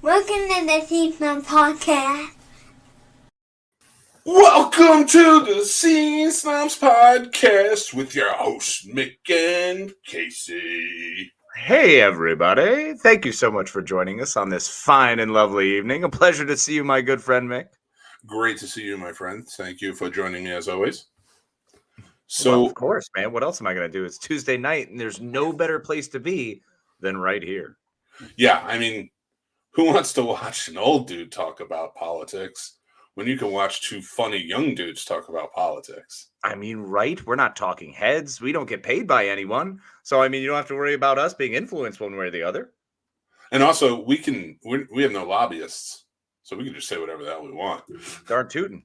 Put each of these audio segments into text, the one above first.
Welcome to the Scene Snobs podcast. Welcome to the Scene Snobs podcast with your hosts, Mick and Casey. Hey, everybody. Thank you so much for joining us on this fine and lovely evening. A pleasure to see you, my good friend, Mick. Great to see you, my friend. Thank you for joining me as always. Well, of course, man. What else am I going to do? It's Tuesday night, and there's no better place to be than right here. Yeah, I mean, who wants to watch an old dude talk about politics when you can watch two funny young dudes talk about politics? I mean, right? We're not talking heads. We don't get paid by anyone. So, I mean, you don't have to worry about us being influenced one way or the other. And also, we have no lobbyists, so we can just say whatever the hell we want. Darn tootin'.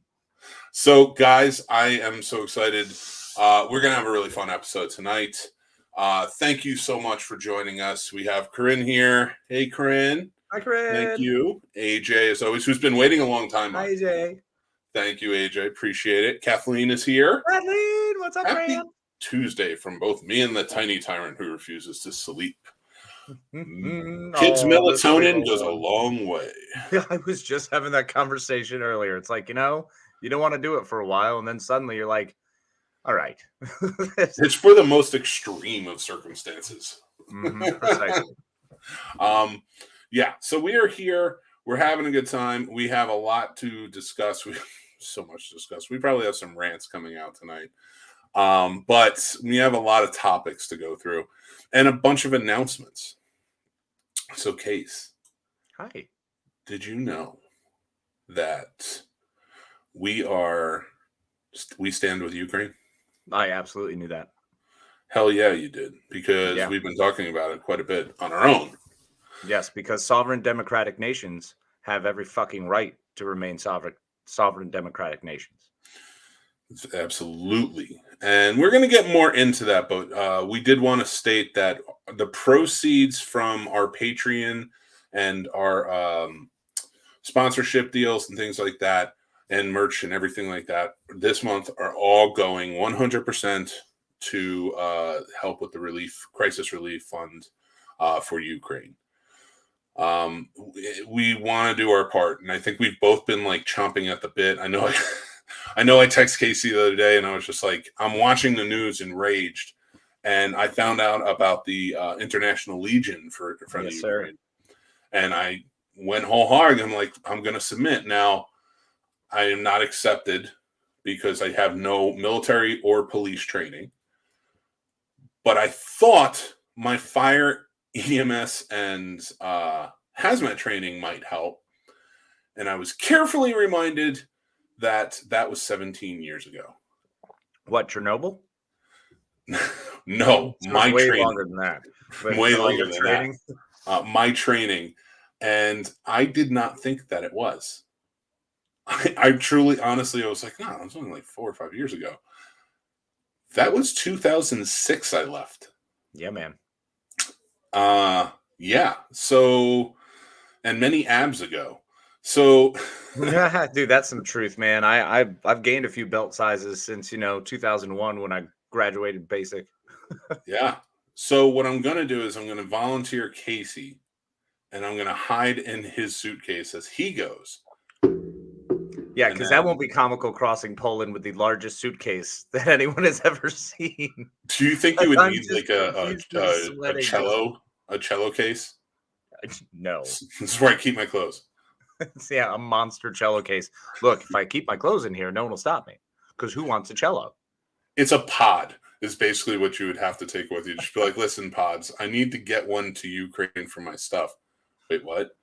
So, guys, I am so excited. We're going to have a really fun episode tonight. Thank you so much for joining us. We have Corinne here. Hey, Corinne. Hi, Corinne. Thank you. AJ, as always, who's been waiting a long time. Hi, AJ. Thank you, AJ. Appreciate it. Kathleen is here. Kathleen, what's up, Happy man? Tuesday from both me and the tiny tyrant who refuses to sleep. Kids' melatonin goes a long way. I was just having that conversation earlier. It's like, you don't want to do it for a while, and then suddenly you're like, all right. It's for the most extreme of circumstances. Precisely. Yeah, so we are here. We're having a good time. We have a lot to discuss. We have so much to discuss. We probably have some rants coming out tonight. But we have a lot of topics to go through and a bunch of announcements. So, Case. Hi. Did you know that we stand with Ukraine? I absolutely knew that. Hell yeah, you did. Because we've been talking about it quite a bit on our own. Yes, because sovereign democratic nations have every fucking right to remain sovereign democratic nations. Absolutely. And we're going to get more into that, but we did want to state that the proceeds from our Patreon and our sponsorship deals and things like that, and merch and everything like that, this month are all going 100% to help with the crisis relief fund for Ukraine. We want to do our part, and I think we've both been like chomping at the bit. I know I texted Casey the other day, and I was just like, I'm watching the news enraged, and I found out about the International Legion for the Ukraine, and I went whole hog. I'm like, I'm going to submit. Now, I am not accepted because I have no military or police training, but I thought my fire, EMS, and hazmat training might help. And I was carefully reminded that was 17 years ago. What, Chernobyl? No, my way training. Longer than that. Way longer than training. That. My training. And I did not think that it was. I truly, honestly, I was like, no, it was only like 4 or 5 years ago. That was 2006 I left. Yeah, man. Yeah. So, and many abs ago. So, dude, that's some truth, man. I've gained a few belt sizes since 2001 when I graduated basic. Yeah. So what I'm gonna do is I'm gonna volunteer Casey, and I'm gonna hide in his suitcase as he goes. Yeah, because that won't be comical crossing Poland with the largest suitcase that anyone has ever seen. Do you think you would need like a cello case? No. This is where I keep my clothes. Yeah, a monster cello case. Look, if I keep my clothes in here, no one will stop me. Because who wants a cello? It's a pod. Is basically what you would have to take with you. Just be like, listen, pods, I need to get one to Ukraine for my stuff. Wait, what?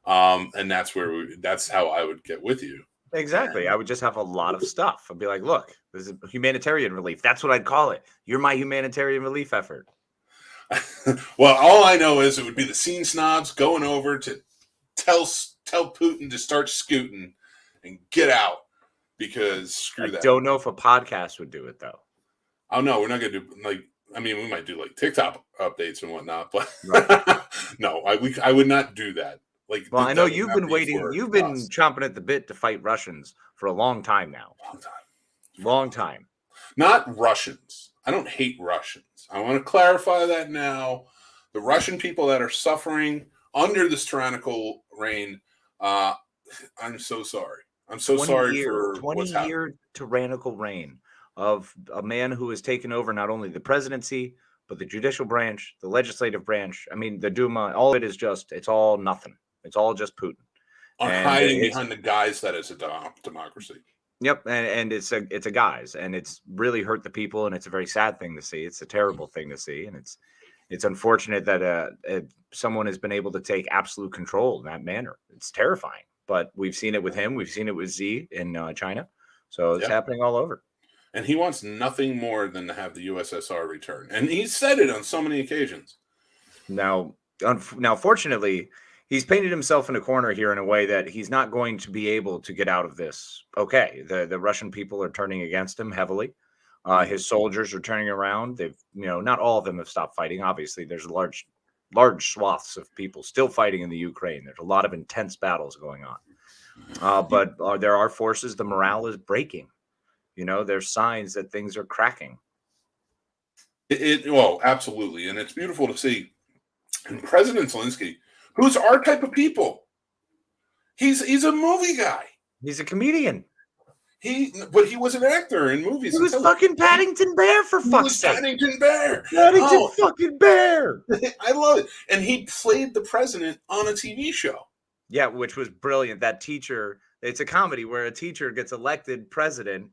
And that's how I would get with you. Exactly. I would just have a lot of stuff. I'd be like, look, this is humanitarian relief. That's what I'd call it. You're my humanitarian relief effort. Well, all I know is it would be the Scene Snobs going over to tell Putin to start scooting and get out, because screw that. I don't know if a podcast would do it, though. Oh no, we're not gonna do we might do like TikTok updates and whatnot, but Right. no, I would not do that. Like, well, I know you've been waiting. You've been chomping at the bit to fight Russians for a long time now. Long time. Not Russians. I don't hate Russians. I want to clarify that now. The Russian people that are suffering under this tyrannical reign, I'm so sorry. I'm so sorry for 20-year tyrannical reign of a man who has taken over not only the presidency, but the judicial branch, the legislative branch. I mean, the Duma, all of it is it's all nothing. It's all just Putin. Hiding behind the guise that is a democracy. Yep, and it's a guise, and it's really hurt the people, and it's a very sad thing to see. It's a terrible thing to see, and it's unfortunate that someone has been able to take absolute control in that manner. It's terrifying, but we've seen it with him. We've seen it with Xi in China, so it's happening all over. And he wants nothing more than to have the USSR return, and he said it on so many occasions. Now, fortunately, he's painted himself in a corner here in a way that he's not going to be able to get out of this. Okay, the Russian people are turning against him heavily. His soldiers are turning around. They've, not all of them have stopped fighting. Obviously, there's large swaths of people still fighting in the Ukraine. There's a lot of intense battles going on. But there are forces. The morale is breaking. There's signs that things are cracking. Well, absolutely, and it's beautiful to see. And President Zelensky, who's our type of people, he's a movie guy. He's a comedian. But he was an actor in movies. He was fucking Paddington Bear, for fuck's sake. Paddington Bear. Fucking Bear. I love it. And he played the president on a TV show. Yeah, which was brilliant. That teacher, it's a comedy where a teacher gets elected president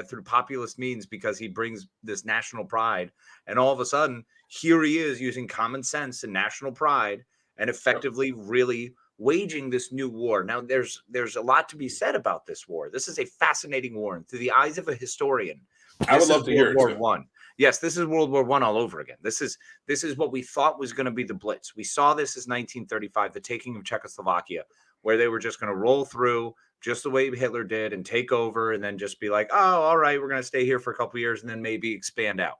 through populist means because he brings this national pride. And all of a sudden, here he is using common sense and national pride and effectively really waging this new war. Now, there's a lot to be said about this war. This is a fascinating war. And through the eyes of a historian, I would love to hear World War I. Yes, this is World War I all over again. This is what we thought was going to be the Blitz. We saw this as 1935, the taking of Czechoslovakia, where they were just going to roll through just the way Hitler did and take over and then just be like, oh, all right, we're going to stay here for a couple of years and then maybe expand out.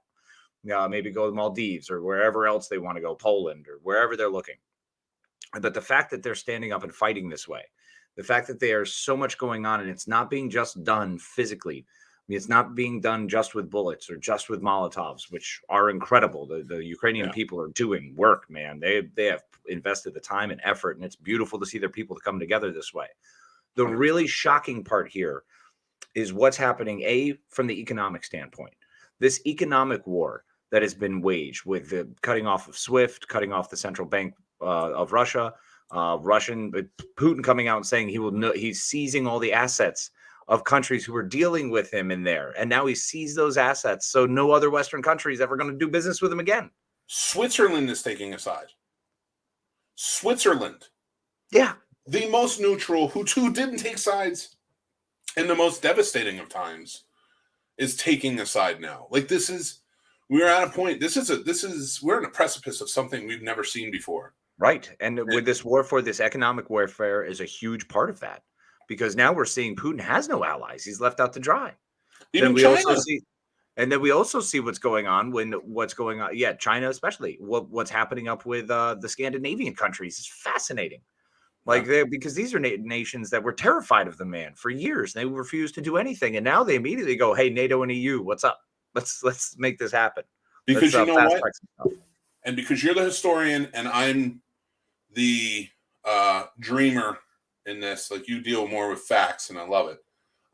Maybe go to Maldives or wherever else they want to go, Poland or wherever they're looking. But the fact that they're standing up and fighting this way, the fact that there's so much going on and it's not being just done physically. It's not being done just with bullets or just with Molotovs, which are incredible. The Ukrainian people are doing work, man. They have invested the time and effort, and it's beautiful to see their people to come together this way. The really shocking part here is what's happening, from the economic standpoint. This economic war that has been waged with the cutting off of SWIFT, cutting off the central bank of Russia, Putin coming out and saying he's seizing all the assets of countries who were dealing with him in there. And now he seized those assets. So no other Western country is ever going to do business with him again. Switzerland is taking a side. Switzerland. Yeah. The most neutral, who didn't take sides in the most devastating of times, is taking a side now. Like, we're at a point, we're on a precipice of something we've never seen before. Right. And with this war for this economic warfare is a huge part of that. Because now we're seeing Putin has no allies. He's left out to dry. Even China. Then we also see what's going on Yeah, China especially. What's happening up with the Scandinavian countries is fascinating. Because these are nations that were terrified of the man for years. They refused to do anything. And now they immediately go, hey, NATO and EU, what's up? Let's make this happen. Because you know what? And because you're the historian and I'm the dreamer in this, like, you deal more with facts and I love it.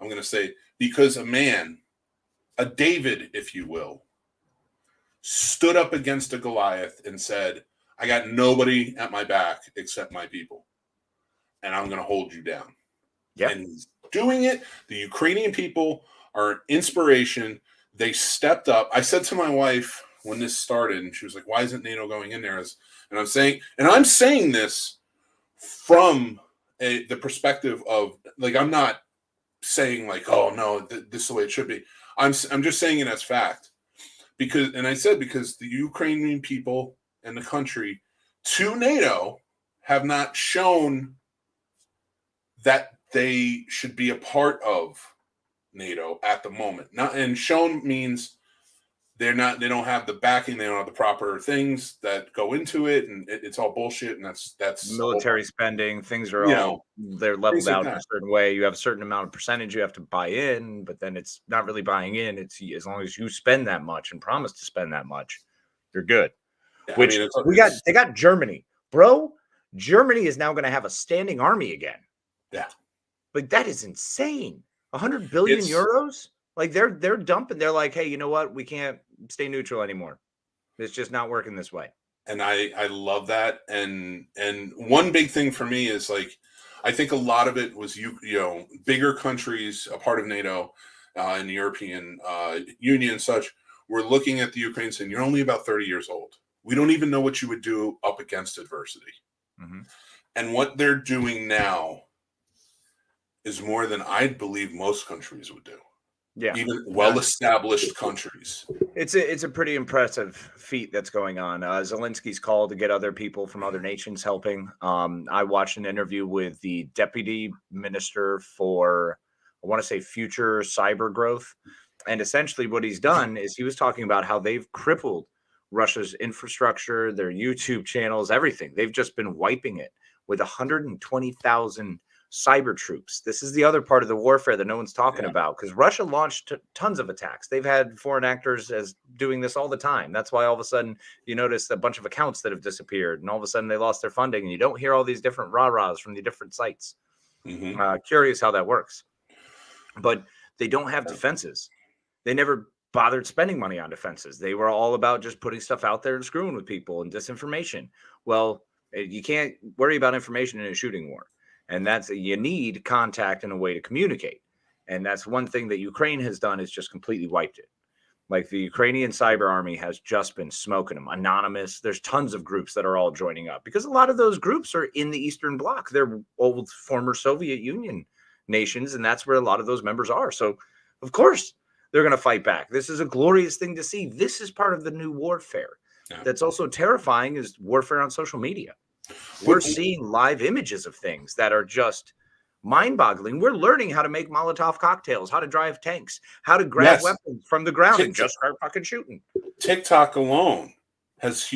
I'm going to say, because a David, if you will, stood up against a Goliath and said, I got nobody at my back except my people. And I'm going to hold you down. Yeah. And he's doing it. The Ukrainian people are an inspiration. They stepped up. I said to my wife when this started, and she was like, why isn't NATO going in there? And I'm saying this from the perspective of, like, I'm not saying like, oh no, this is the way it should be. I'm just saying it as fact because the Ukrainian people and the country to NATO have not shown that they should be a part of NATO at the moment. Not and shown means they don't have the backing, they don't have the proper things that go into it, and it's all bullshit. And that's military spending. Things are they're leveled out in a certain way. You have a certain amount of percentage you have to buy in, but then it's not really buying in. It's as long as you spend that much and promise to spend that much, you're good. Yeah, Which they got Germany, bro. Germany is now going to have a standing army again. Yeah, like that is insane. 100 billion euros. Like they're dumping. They're like, hey, you know what? We can't stay neutral anymore. It's just not working this way. And I love that. And one big thing for me is like, I think a lot of it was bigger countries, a part of NATO, and the European Union and such, were looking at the Ukraine saying, you're only about 30 years old. We don't even know what you would do up against adversity. Mm-hmm. And what they're doing now is more than I believe most countries would do. Yeah, even well-established countries. It's a pretty impressive feat that's going on. Zelensky's called to get other people from other nations helping. I watched an interview with the deputy minister for, I want to say, future cyber growth, and essentially what he's done is he was talking about how they've crippled Russia's infrastructure, their YouTube channels, everything. They've just been wiping it with 120,000 cyber troops. This is the other part of the warfare that no one's talking about, because Russia launched tons of attacks. They've had foreign actors as doing this all the time. That's why all of a sudden you notice a bunch of accounts that have disappeared, and all of a sudden they lost their funding, and you don't hear all these different rah-rahs from the different sites. Mm-hmm. Curious how that works. But they don't have defenses. They never bothered spending money on defenses. They were all about just putting stuff out there and screwing with people and disinformation. Well, you can't worry about information in a shooting war. And you need contact and a way to communicate. And that's one thing that Ukraine has done, is just completely wiped it. Like the Ukrainian cyber army has just been smoking them. Anonymous. There's tons of groups that are all joining up, because a lot of those groups are in the Eastern Bloc. They're old former Soviet Union nations, and that's where a lot of those members are. So, of course, they're going to fight back. This is a glorious thing to see. This is part of the new warfare. Yeah. That's also terrifying, is warfare on social media. We're seeing live images of things that are just mind-boggling. We're learning how to make Molotov cocktails, how to drive tanks, how to grab weapons from the ground and just start fucking shooting. TikTok alone has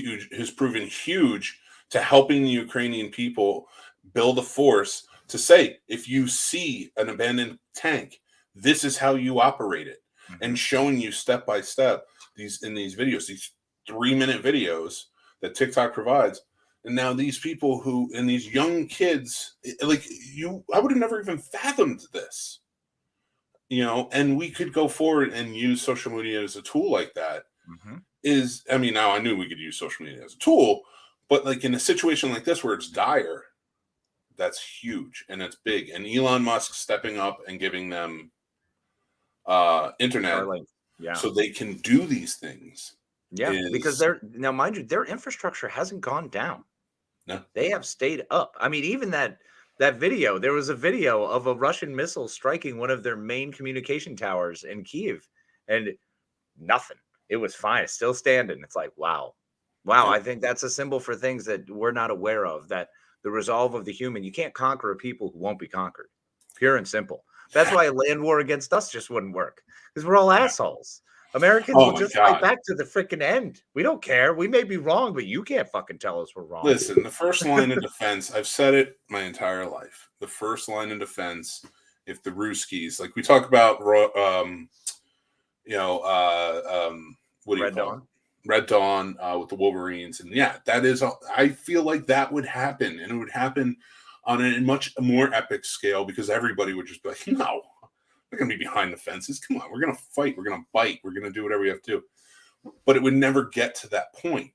proven huge to helping the Ukrainian people build a force to say, if you see an abandoned tank, this is how you operate it, and showing you step by step these videos, these 3-minute videos that TikTok provides. And now these people and these young kids, I would have never even fathomed this, and we could go forward and use social media as a tool like that. Mm-hmm. Now I knew we could use social media as a tool, but like in a situation like this where it's dire, that's huge and it's big. And Elon Musk stepping up and giving them internet so they can do these things. Yeah, because now, mind you, their infrastructure hasn't gone down. No, they have stayed up. I mean, even that video, there was a video of a Russian missile striking one of their main communication towers in Kyiv, and nothing. It was fine. It's still standing. It's like, wow. Yeah. I think that's a symbol for things that we're not aware of, that the resolve of the human. You can't conquer a people who won't be conquered. Pure and simple. That's why a land war against us just wouldn't work, because we're all assholes. Americans will just fight back to the freaking end. We don't care. We may be wrong, but you can't fucking tell us we're wrong. Listen, the first line of defense, I've said it my entire life. The first line of defense, if the Ruskies, like we talk about, what do you Red call it? Red Dawn with the Wolverines. And that is, I feel like that would happen. And it would happen on a much more epic scale, because everybody would just be like, no. We're going to be behind the fences. Come on, we're going to fight. We're going to bite. We're going to do whatever we have to do. But it would never get to that point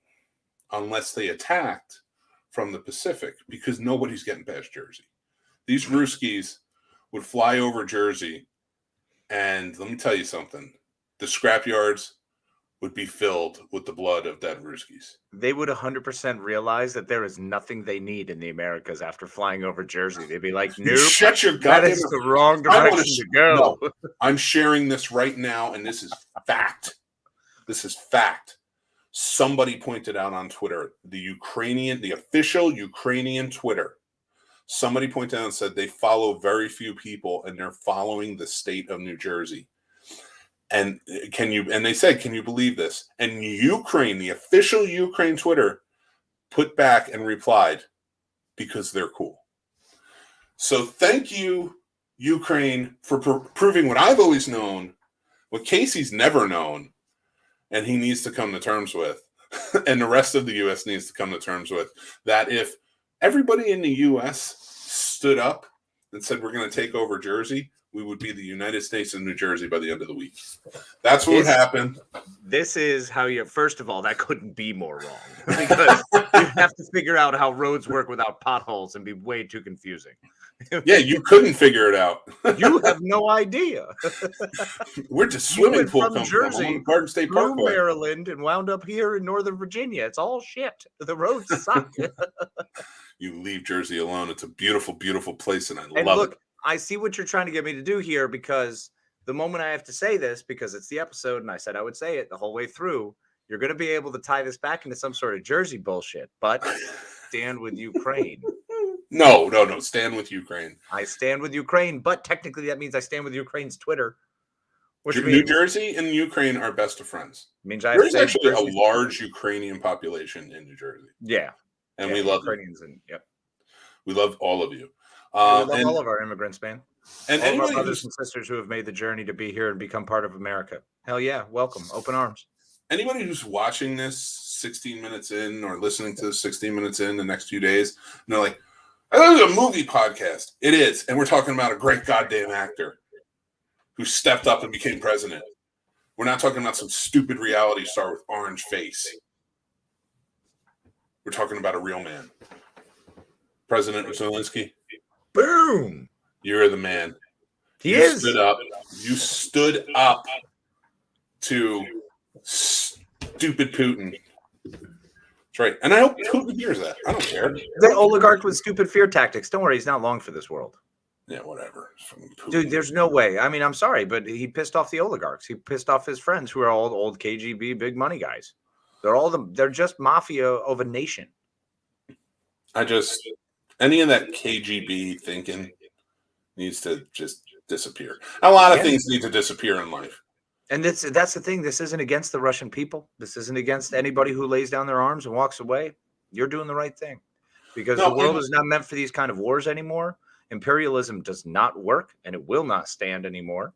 unless they attacked from the Pacific, because nobody's getting past Jersey. These Ruskies would fly over Jersey, and let me tell you something. The scrapyards would be filled with the blood of dead Ruskies. They would 100% realize that there is nothing they need in the Americas after flying over Jersey. They'd be like, nope, Shut your that goddamn is the wrong direction to go. No, I'm sharing this right now, and this is fact. This is fact. Somebody pointed out on Twitter, the official Ukrainian Twitter, somebody pointed out and said they follow very few people, and they're following the state of New Jersey. And they said, can you believe this? And Ukraine, the official Ukraine Twitter, put back and replied, because they're cool. So thank you, Ukraine, for proving what I've always known, what Casey's never known, and he needs to come to terms with, and the rest of the U.S. needs to come to terms with, that if everybody in the U.S. stood up and said, we're going to take over Jersey, we would be the United States and New Jersey by the end of the week. That's what would happen. This is how first of all, that couldn't be more wrong. Because you have to figure out how roads work without potholes and be way too confusing. Yeah, you couldn't figure it out. You have no idea. We're just swimming pool from Jersey, Garden State through Parkway, Maryland, and wound up here in Northern Virginia. It's all shit. The roads suck. You leave Jersey alone. It's a beautiful, beautiful place, and I love it. I see what you're trying to get me to do here, because the moment I have to say this, because it's the episode and I said I would say it the whole way through, you're going to be able to tie this back into some sort of Jersey bullshit. But stand with Ukraine. No. Stand with Ukraine. I stand with Ukraine, but technically that means I stand with Ukraine's Twitter. Which New Jersey and Ukraine are best of friends. Means there's actually a large Ukrainian population in New Jersey. Yeah. And we love Ukrainians. We love all of you. We love all of our immigrants, man. And all of our brothers and sisters who have made the journey to be here and become part of America. Hell yeah. Welcome. Open arms. Anybody who's watching this 16 minutes in or listening to this 16 minutes in the next few days, and they're like, oh, this is a movie podcast. It is. And we're talking about a great goddamn actor who stepped up and became president. We're not talking about some stupid reality star with orange face. We're talking about a real man. President Zelensky. Boom. You're the man. You stood up to stupid Putin. That's right. And I hope Putin hears that. I don't care. The oligarch with stupid fear tactics. Don't worry, he's not long for this world. Yeah, whatever. Dude, there's no way. I mean, I'm sorry, but he pissed off the oligarchs. He pissed off his friends who are all old KGB big money guys. They're just mafia of a nation. Any of that KGB thinking needs to just disappear. A lot of things need to disappear in life. And that's the thing. This isn't against the Russian people. This isn't against anybody who lays down their arms and walks away. You're doing the right thing, because the world is not meant for these kind of wars anymore. Imperialism does not work, and it will not stand anymore.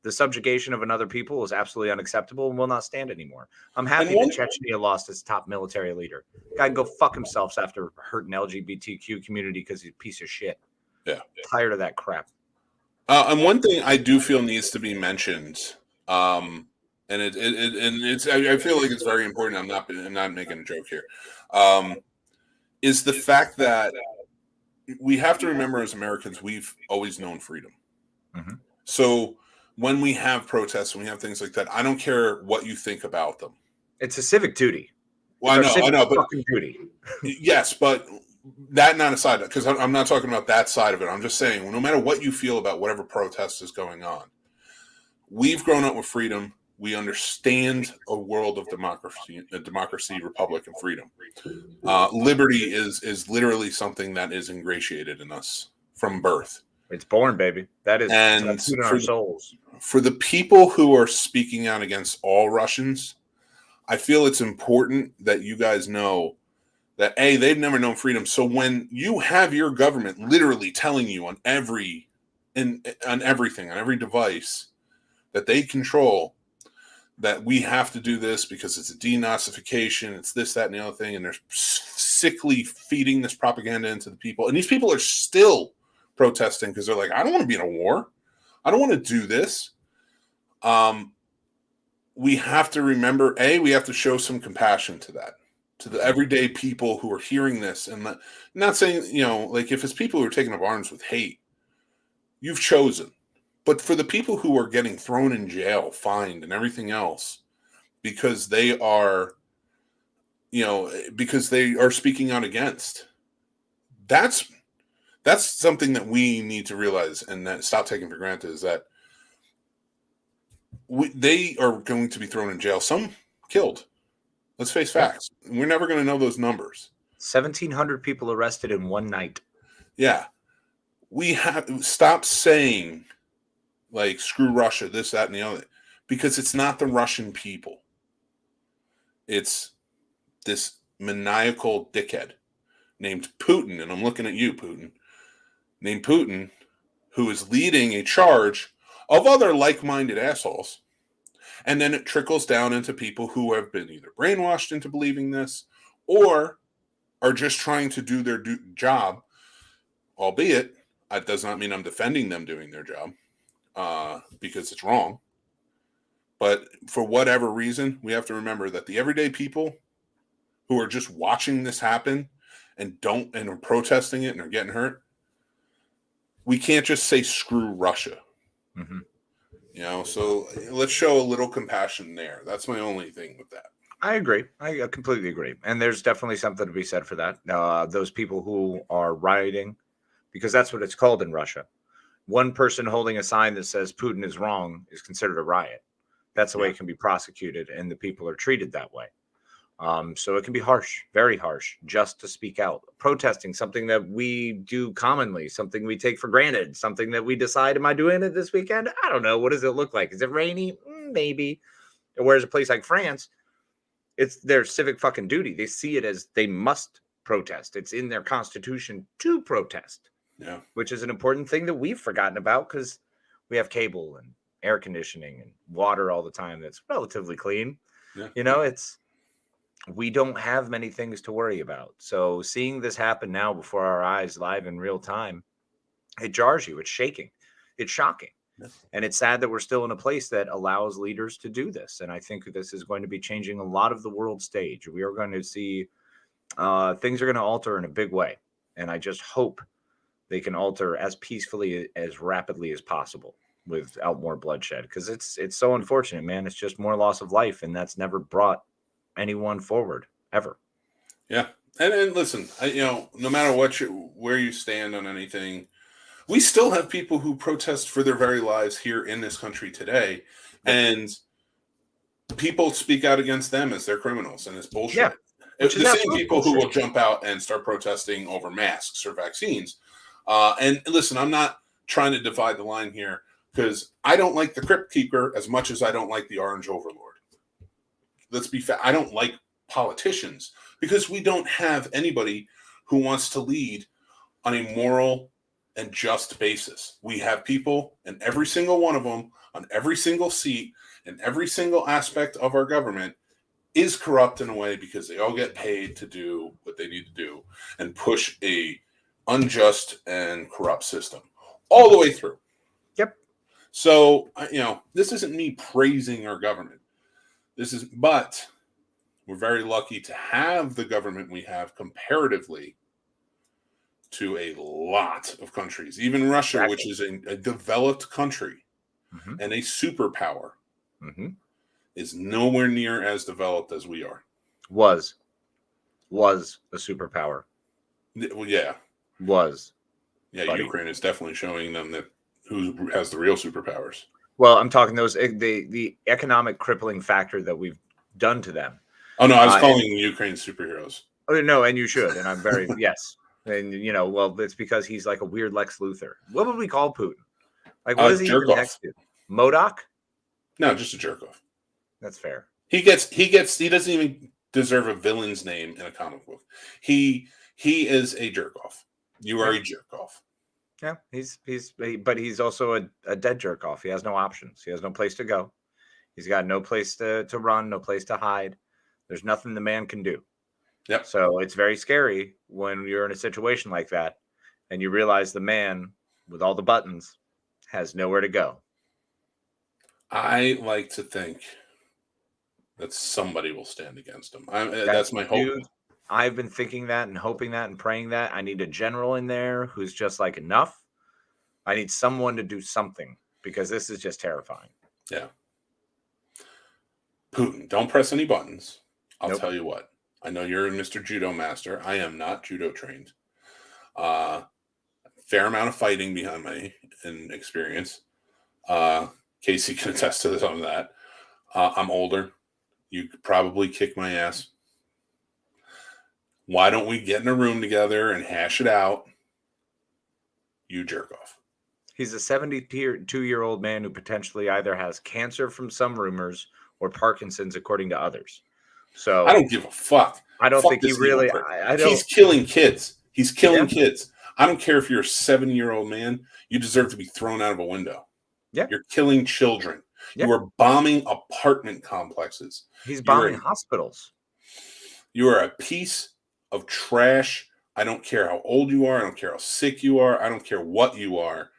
The subjugation of another people is absolutely unacceptable and will not stand anymore. I'm happy that Chechnya lost its top military leader. Guy can go fuck himself after hurting LGBTQ community because he's a piece of shit. Yeah. Tired of that crap. And one thing I do feel needs to be mentioned, and I feel like it's very important. I'm not making a joke here. Is the fact that we have to remember, as Americans, we've always known freedom. Mm-hmm. So when we have protests and we have things like that, I don't care what you think about them. It's a civic duty. Well, I know, but duty. Yes, but that not aside, because I'm not talking about that side of it. I'm just saying, no matter what you feel about whatever protest is going on, we've grown up with freedom. We understand a world of democracy, republic, and freedom. Liberty is literally something that is ingratiated in us from birth. It's born, baby. That is in our souls. For the people who are speaking out against all Russians, I feel it's important that you guys know that they've never known freedom. So when you have your government literally telling you on everything, on every device that they control, that we have to do this because it's a denazification, it's this, that, and the other thing, and they're sickly feeding this propaganda into the people. And these people are still protesting because they're like, I don't want to be in a war. I don't want to do this. We have to remember, we have to show some compassion to that, to the everyday people who are hearing this. And not saying, like if it's people who are taking up arms with hate, you've chosen. But for the people who are getting thrown in jail, fined, and everything else, because they are, because they are speaking out against. That's something that we need to realize and that stop taking for granted, is that they are going to be thrown in jail. Some killed. Let's face facts. We're never going to know those numbers. 1,700 people arrested in one night. Yeah. We have stop saying like screw Russia, this, that, and the other, because it's not the Russian people. It's this maniacal dickhead named Putin, and I'm looking at you, Putin, named Putin, who is leading a charge of other like-minded assholes. And then it trickles down into people who have been either brainwashed into believing this or are just trying to do their job, albeit that does not mean I'm defending them doing their job because it's wrong. But for whatever reason, we have to remember that the everyday people who are just watching this happen and are protesting it and are getting hurt, we can't just say screw Russia. Mm-hmm. So let's show a little compassion there. That's my only thing with that. I agree. I completely agree. And there's definitely something to be said for that. Those people who are rioting, because that's what it's called in Russia. One person holding a sign that says Putin is wrong is considered a riot. That's the way it can be prosecuted, and the people are treated that way. So it can be harsh, very harsh, just to speak out. Protesting, something that we do commonly, something we take for granted, something that we decide, am I doing it this weekend? I don't know. What does it look like? Is it rainy? Maybe. Whereas a place like France, it's their civic fucking duty. They see it as they must protest. It's in their constitution to protest. Yeah. Which is an important thing that we've forgotten about because we have cable and air conditioning and water all the time that's relatively clean. Yeah. We don't have many things to worry about. So seeing this happen now before our eyes live in real time, it jars you. It's shaking. It's shocking. Yeah. And it's sad that we're still in a place that allows leaders to do this. And I think this is going to be changing a lot of the world stage. We are going to see things are going to alter in a big way. And I just hope they can alter as peacefully, as rapidly as possible without more bloodshed. Because it's so unfortunate, man. It's just more loss of life. And that's never brought anyone forward ever. Yeah. And listen, no matter where you stand on anything, we still have people who protest for their very lives here in this country today, and people speak out against them as they're criminals, and it's bullshit. Yeah, it's the same people who will jump out and start protesting over masks or vaccines. And listen, I'm not trying to divide the line here because I don't like the Crypt Keeper as much as I don't like the Orange Overlord. Let's be fair. I don't like politicians because we don't have anybody who wants to lead on a moral and just basis. We have people, and every single one of them on every single seat and every single aspect of our government is corrupt in a way because they all get paid to do what they need to do and push a unjust and corrupt system all the way through. Yep. So, this isn't me praising our government. But we're very lucky to have the government we have comparatively to a lot of countries, even Russia, which is a developed country and a superpower, is nowhere near as developed as we are. Was a superpower. Well, yeah. Was. Yeah, buddy. Ukraine is definitely showing them that who has the real superpowers. Well, I'm talking the economic crippling factor that we've done to them. Oh, no, I was calling Ukraine superheroes. Oh, no, and you should. And I'm very, yes. And, well, it's because he's like a weird Lex Luthor. What would we call Putin? Like, what is he even next to? MODOK? No, just a jerk off. That's fair. He doesn't even deserve a villain's name in a comic book. He is a jerk off. You are a jerk off. Yeah, but he's also a dead jerk off. He has no options. He has no place to go. He's got no place to run, no place to hide. There's nothing the man can do. Yep. So it's very scary when you're in a situation like that and you realize the man with all the buttons has nowhere to go. I like to think that somebody will stand against him. That's my hope. Dude, I've been thinking that and hoping that and praying that. I need a general in there who's just like, enough. I need someone to do something because this is just terrifying. Yeah. Putin, don't press any buttons. I'll Nope. tell you what. I know you're a Mr. Judo master. I am not judo trained. Fair amount of fighting behind my experience. Casey can attest to some of that. I'm older. You could probably kick my ass. Why don't we get in a room together and hash it out? You jerk off. He's a 72-year-old man who potentially either has cancer from some rumors or Parkinson's, according to others. So I don't give a fuck. I don't Fuck think he this really. evil prick. I don't. He's killing kids. He's killing Yeah. kids. I don't care if you're a 7-year-old man. You deserve to be thrown out of a window. Yeah. You're killing children. Yeah. You are bombing apartment complexes. He's bombing hospitals. You are a piece of trash. I don't care how old you are. I don't care how sick you are. I don't care what you are.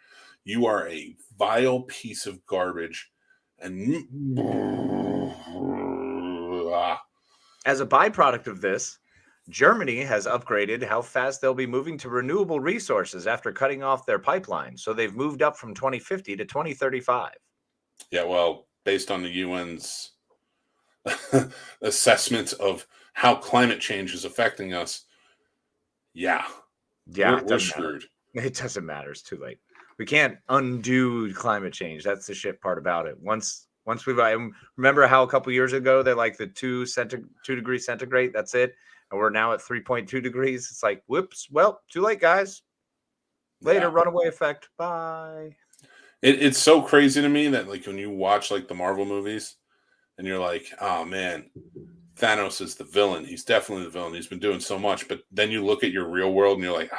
You are a vile piece of garbage. And as a byproduct of this, Germany has upgraded how fast they'll be moving to renewable resources after cutting off their pipeline. So they've moved up from 2050 to 2035. Yeah, well, based on the UN's assessment of how climate change is affecting us, yeah, we're screwed. It doesn't matter. It's too late. We can't undo climate change. That's the shit part about it. Once I remember how a couple years ago they're like the 2 degrees centigrade. That's it. And we're now at 3.2 degrees. It's like, whoops. Well, too late, guys. Later, runaway effect. Bye. It's so crazy to me that like when you watch like the Marvel movies and you're like, oh man, Thanos is the villain. He's definitely the villain. He's been doing so much. But then you look at your real world and you're like,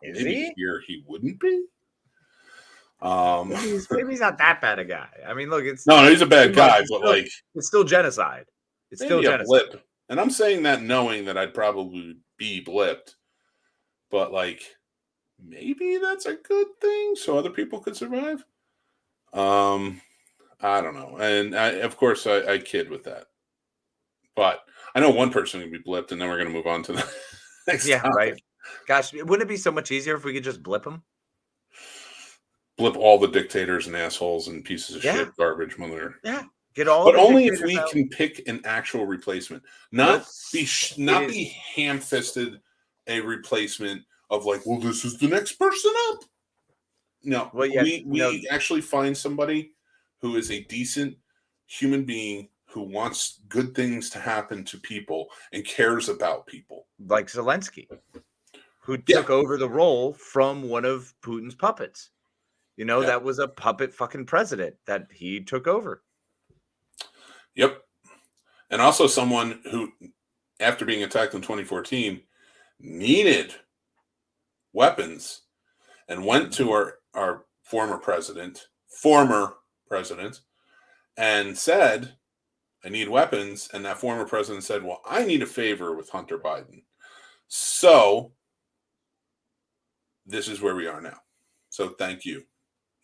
maybe here he wouldn't be. Maybe he's not that bad a guy. I mean, look, he's a bad guy, but like it's still genocide. It's still genocide. Blip. And I'm saying that knowing that I'd probably be blipped, but like maybe that's a good thing so other people could survive. I don't know. And of course I kid with that. But I know one person can be blipped, and then we're going to move on to the next topic. Right. Gosh, wouldn't it be so much easier if we could just blip them? Blip all the dictators and assholes and pieces of shit garbage when they're get all. But only if we can pick an actual replacement, not be ham-fisted a replacement of like, well, this is the next person up. No, we actually find somebody who is a decent human being who wants good things to happen to people and cares about people, like Zelensky, who took over the role from one of Putin's puppets. That was a puppet fucking president that he took over. Yep. And also someone who, after being attacked in 2014, needed weapons and went to our former president, and said, I need weapons. And that former president said, well, I need a favor with Hunter Biden. So this is where we are now. So thank you,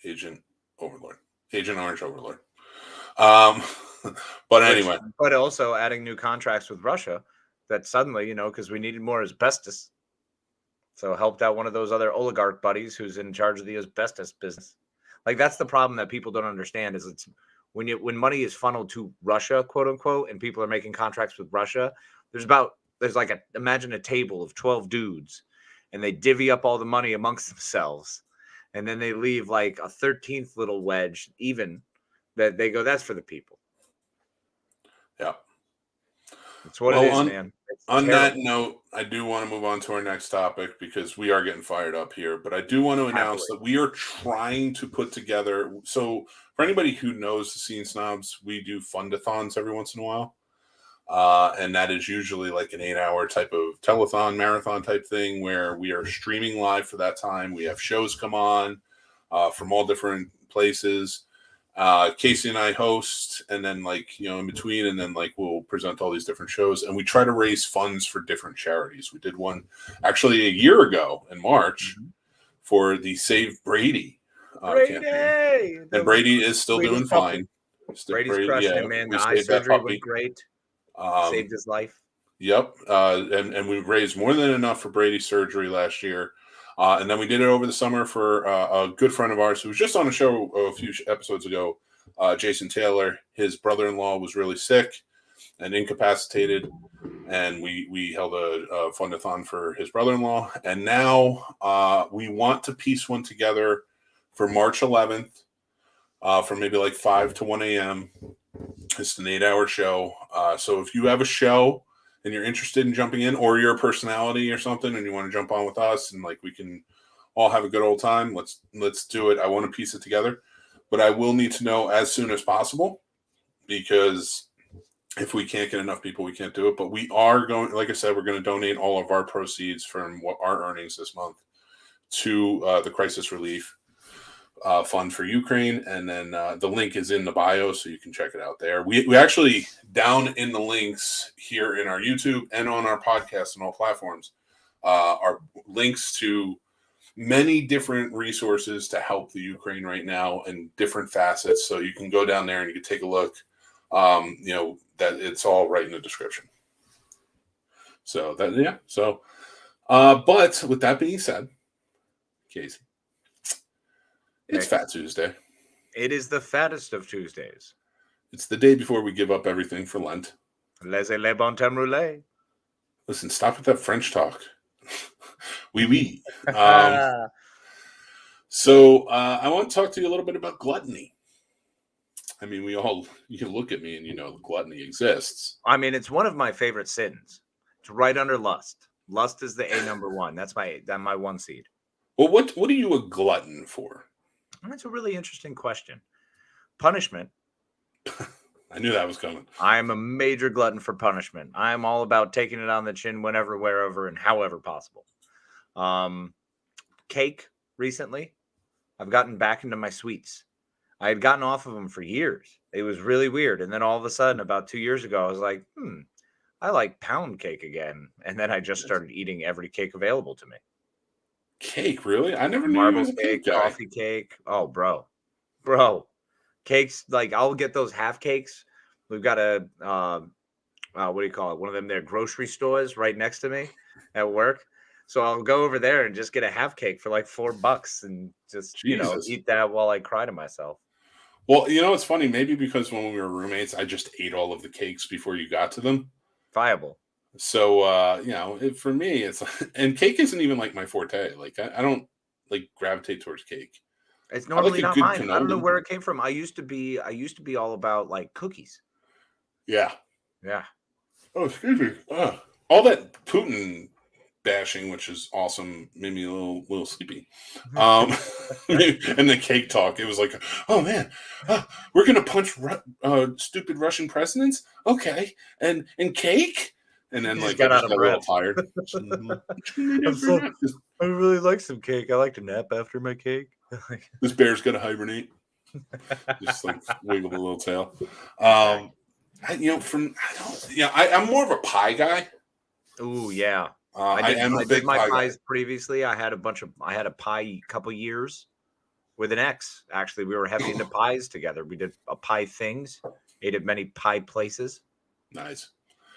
Agent Orange Overlord. But anyway. But also adding new contracts with Russia that suddenly, because we needed more asbestos. So helped out one of those other oligarch buddies who's in charge of the asbestos business. Like that's the problem that people don't understand is it's when money is funneled to Russia, quote unquote, and people are making contracts with Russia, there's like imagine a table of 12 dudes and they divvy up all the money amongst themselves. And then they leave like a 13th little wedge even that they go, that's for the people. Yeah. That's what it is, man. On that note, I do want to move on to our next topic because we are getting fired up here. But I do want to announce that we are trying to put together. So for anybody who knows the Scene Snobs, we do fund-a-thons every once in a while. And that is usually like an 8-hour type of telethon, marathon type thing where we are streaming live for that time. We have shows come on from all different places. Casey and I host, and then in between, and then we'll present all these different shows, and we try to raise funds for different charities. We did one actually a year ago in March for the Save Brady campaign, and Brady is still doing fine. Brady's crushing it, man. The eye surgery went great. Saved his life. Yep, and we raised more than enough for Brady's surgery last year. And then we did it over the summer for a good friend of ours who was just on a show a few episodes ago, Jason Taylor. His brother-in-law was really sick and incapacitated, and we held a fund-a-thon for his brother-in-law. And now we want to piece one together for March 11th from maybe like 5 to 1 a.m. It's an 8-hour show. So if you have a show and you're interested in jumping in, or you're a personality or something and you want to jump on with us and like we can all have a good old time, let's do it. I want to piece it together, but I will need to know as soon as possible, because if we can't get enough people, we can't do it. But we are going, like I said, we're going to donate all of our proceeds from what our earnings this month to the crisis relief fund for Ukraine. And then the link is in the bio, so you can check it out there. We actually, down in the links here in our YouTube and on our podcast and all platforms, are links to many different resources to help the Ukraine right now in different facets. So you can go down there and you can take a look. That it's all right in the description. So that, yeah. So, but with that being said, Casey, it's Fat Tuesday. It is the fattest of Tuesdays. It's the day before we give up everything for Lent. Laissez-les bon temps rouler. Listen, stop with that French talk. Oui. So I want to talk to you a little bit about gluttony. I mean, you can look at me and you know gluttony exists. I mean, it's one of my favorite sins. It's right under lust. Lust is the number one. That's my one seed. Well, what are you a glutton for? That's a really interesting question. Punishment. I knew that was coming. I am a major glutton for punishment. I am all about taking it on the chin whenever, wherever, and however possible. Cake recently. I've gotten back into my sweets. I had gotten off of them for years. It was really weird. And then all of a sudden, about 2 years ago, I was like, I like pound cake again. And then I just started eating every cake available to me. Cake, really? I never knew Marble you was a cake, cake guy. coffee cake. Oh, bro. Cakes, like I'll get those half cakes. We've got a, what do you call it? One of them there grocery stores right next to me at work. So I'll go over there and just get a half cake for like $4 and just, eat that while I cry to myself. Well, it's funny. Maybe because when we were roommates, I just ate all of the cakes before you got to them. Viable. So, for me, it's, and cake isn't even like my forte. Like, I don't like gravitate towards cake. It's normally not mine. Cannoli. I don't know where it came from. I used to be all about like cookies. Yeah. Yeah. Oh, excuse me. All that Putin bashing, which is awesome, made me a little sleepy. And the cake talk, it was like, oh man, we're gonna punch stupid Russian presidents, okay, and cake, and then like got I out just of got a little breath. tired. I really like some cake. I like to nap after my cake. This bear's gonna hibernate. Just like wiggle the little tail. I'm more of a pie guy. Ooh, yeah. I did my pies previously. I had a pie couple years with an ex. Actually, we were heavy into pies together. We did a pie things, ate at many pie places. Nice.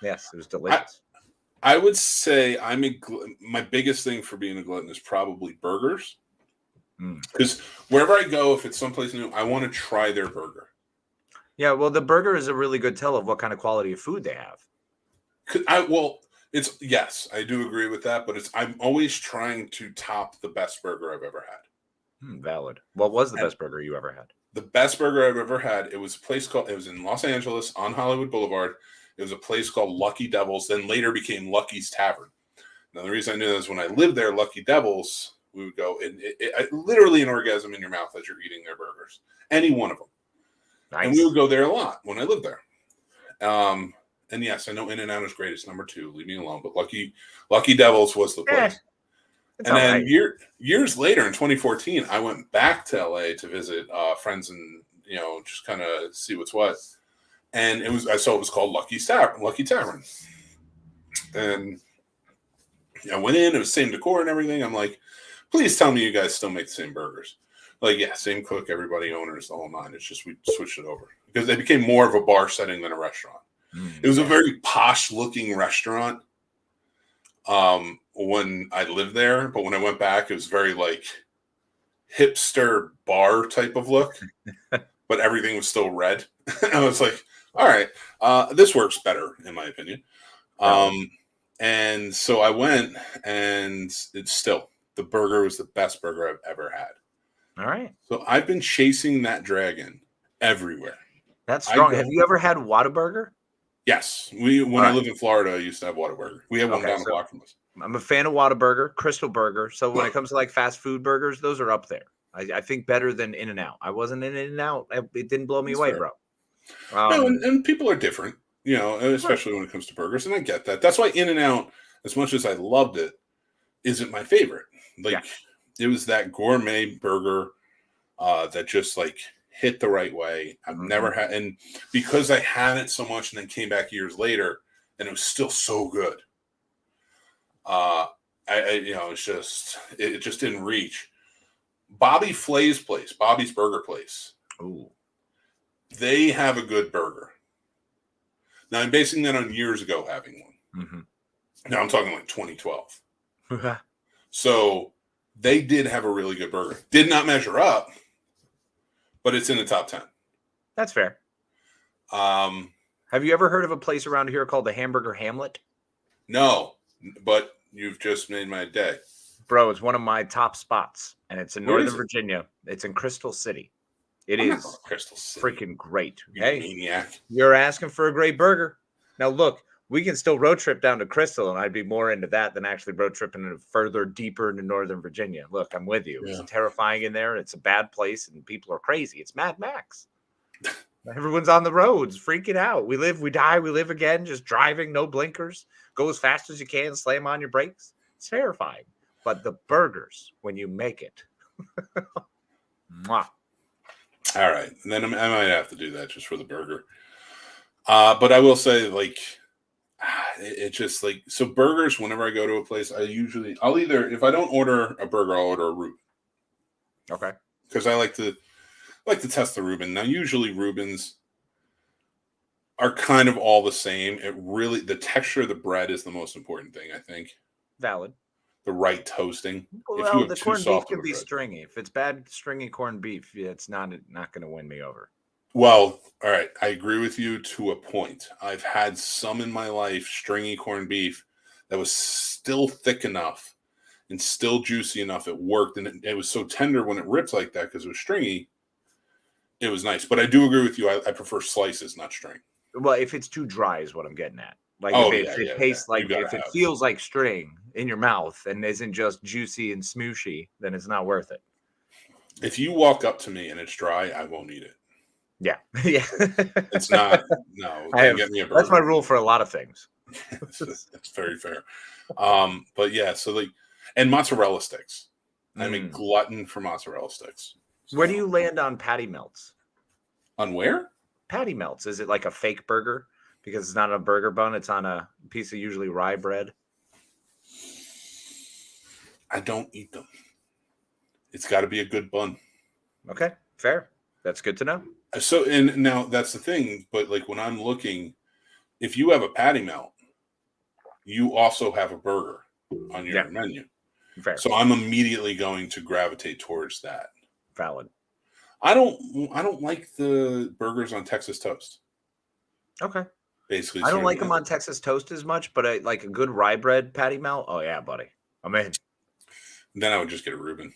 Yes, it was delicious. I would say my biggest thing for being a glutton is probably burgers. Because wherever I go, if it's someplace new, I want to try their burger. Yeah, well, the burger is a really good tell of what kind of quality of food they have. Yes, I do agree with that, but I'm always trying to top the best burger I've ever had. Valid. What was the best burger you ever had? The best burger I've ever had, it was in Los Angeles on Hollywood Boulevard. It was a place called Lucky Devils, then later became Lucky's Tavern. Now, the reason I knew that is when I lived there, Lucky Devils, we would go, and literally an orgasm in your mouth as you're eating their burgers. Any one of them. Nice. And we would go there a lot when I lived there. And yes, I know In-N-Out is great. It's number 2. Leave me alone. But Lucky Devils was the place. And then years later, in 2014, I went back to LA to visit friends and just kind of see what's what. And I saw it was called Lucky Tavern. And I went in. It was same decor and everything. I'm like, please tell me you guys still make the same burgers. Like, yeah, same cook, everybody, owners, the whole nine. It's just we switched it over because they became more of a bar setting than a restaurant. It was a very posh-looking restaurant when I lived there, but when I went back, it was very like hipster bar type of look. But but everything was still red. I was like, all right, this works better in my opinion. And so I went, and it's still, the burger was the best burger I've ever had. All right. So I've been chasing that dragon everywhere. That's strong. Have you ever had Whataburger? Yes. When I lived in Florida, I used to have Whataburger. We have one down the block from us. I'm a fan of Whataburger, Crystal Burger. So when it comes to like fast food burgers, those are up there. I think better than In-N-Out. I wasn't in In-N-Out. It didn't blow me away, fair. bro. No, and people are different, you know, especially when it comes to burgers. And I get that. That's why In-N-Out, as much as I loved it, isn't my favorite. Like, it was that gourmet burger that just like hit the right way. I've never had, and because I had it so much and then came back years later and it was still so good. It's just, it just didn't reach. Bobby Flay's place, Bobby's Burger Place. Ooh. They have a good burger. Now I'm basing that on years ago having one. Mm-hmm. Now I'm talking like 2012. So they did have a really good burger. Did not measure up, but it's in the top 10. That's fair. Have you ever heard of a place around here called the Hamburger Hamlet? No, but you've just made my day. Bro, it's one of my top spots, and it's in Northern Virginia. It's in Crystal City. It is Crystal City. Freaking great. Hey, maniac. You're asking for a great burger. Now, look, we can still road trip down to Crystal, and I'd be more into that than actually road tripping further deeper into Northern Virginia. Look, I'm with you. Yeah. It's terrifying in there. It's a bad place, and people are crazy. It's Mad Max. Everyone's on the roads, freaking out. We live, we die, we live again, just driving, no blinkers. Go as fast as you can, slam on your brakes. It's terrifying. But the burgers, when you make it. Mwah. All right. And then I might have to do that just for the burger. But I will say, like, it's just like, so burgers, whenever I go to a place, I'll either, if I don't order a burger, I'll order a Reuben. Okay. Because I like to test the Reuben. Now, usually Reubens are kind of all the same. The texture of the bread is the most important thing, I think. Valid. The right toasting. Well, the corned beef can be stringy. If it's bad, stringy corned beef, it's not going to win me over. Well, all right. I agree with you to a point. I've had some in my life, stringy corned beef, that was still thick enough and still juicy enough. It worked. And it was so tender when it ripped like that because it was stringy. It was nice. But I do agree with you. I prefer slices, not string. Well, if it's too dry is what I'm getting at. Like if it tastes like, if it feels like string in your mouth and isn't just juicy and smooshy, then it's not worth it. If you walk up to me and it's dry, I won't eat it. Yeah. Yeah. It's not, no. Get me a burger. That's my rule for a lot of things. That's very fair. But yeah, so like, and mozzarella sticks. I'm a glutton for mozzarella sticks. So. Where do you land on patty melts? On where? Patty melts. Is it like a fake burger? Because it's not a burger bun, it's on a piece of usually rye bread. I don't eat them. It's got to be a good bun. Okay, fair. That's good to know. So, and now that's the thing, but like when I'm looking, if you have a patty melt, you also have a burger on your menu. Fair. So I'm immediately going to gravitate towards that. Valid. I don't like the burgers on Texas toast. Okay. Basically, I don't like them on Texas toast as much, but I like a good rye bread patty melt. Oh yeah, buddy, I'm in. Then I would just get a Reuben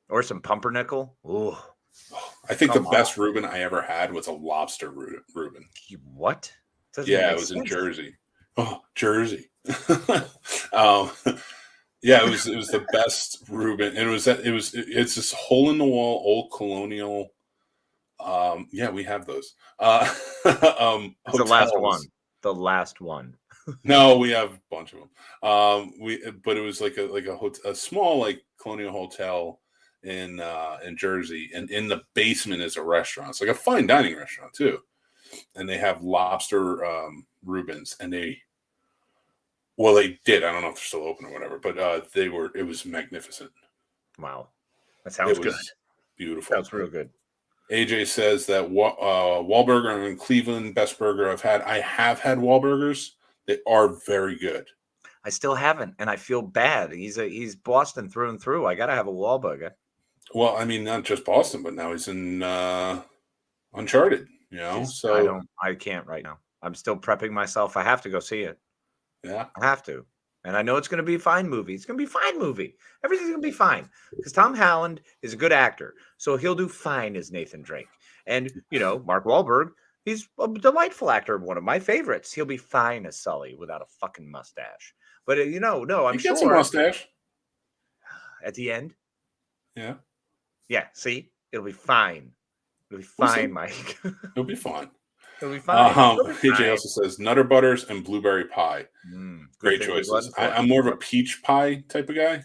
or some pumpernickel. Ooh, I think the best Reuben I ever had was a lobster Reuben. What? Yeah, it was in Jersey. Oh, Jersey. Yeah, it was the best Reuben. And it's this hole in the wall old colonial. Yeah, we have those. It's the last one. The last one. No, we have a bunch of them. But it was like a small like colonial hotel in Jersey, and in the basement is a restaurant. It's like a fine dining restaurant too, and they have lobster Reubens, and they did. I don't know if they're still open or whatever, but it was magnificent. Wow, that sounds good. Beautiful. Sounds real good. AJ says that Whataburger in Cleveland, best burger I've had. I have had Whataburgers. They are very good. I still haven't, and I feel bad. He's Boston through and through. I gotta have a Whataburger. Well, I mean, not just Boston, but now he's in Uncharted, you know. I can't right now. I'm still prepping myself. I have to go see it. Yeah. I have to. And I know it's going to be a fine movie. It's going to be a fine movie. Everything's going to be fine because Tom Holland is a good actor. So he'll do fine as Nathan Drake. And, Mark Wahlberg, he's a delightful actor, one of my favorites. He'll be fine as Sully without a fucking mustache. But, no, I'm He gets sure. a mustache. At the end? Yeah. Yeah, see? It'll be fine. It'll be fine, Mike. It'll be fine. It'll be fine. KJ also says Nutter Butters and blueberry pie. Great choices. I'm more of a peach pie type of guy,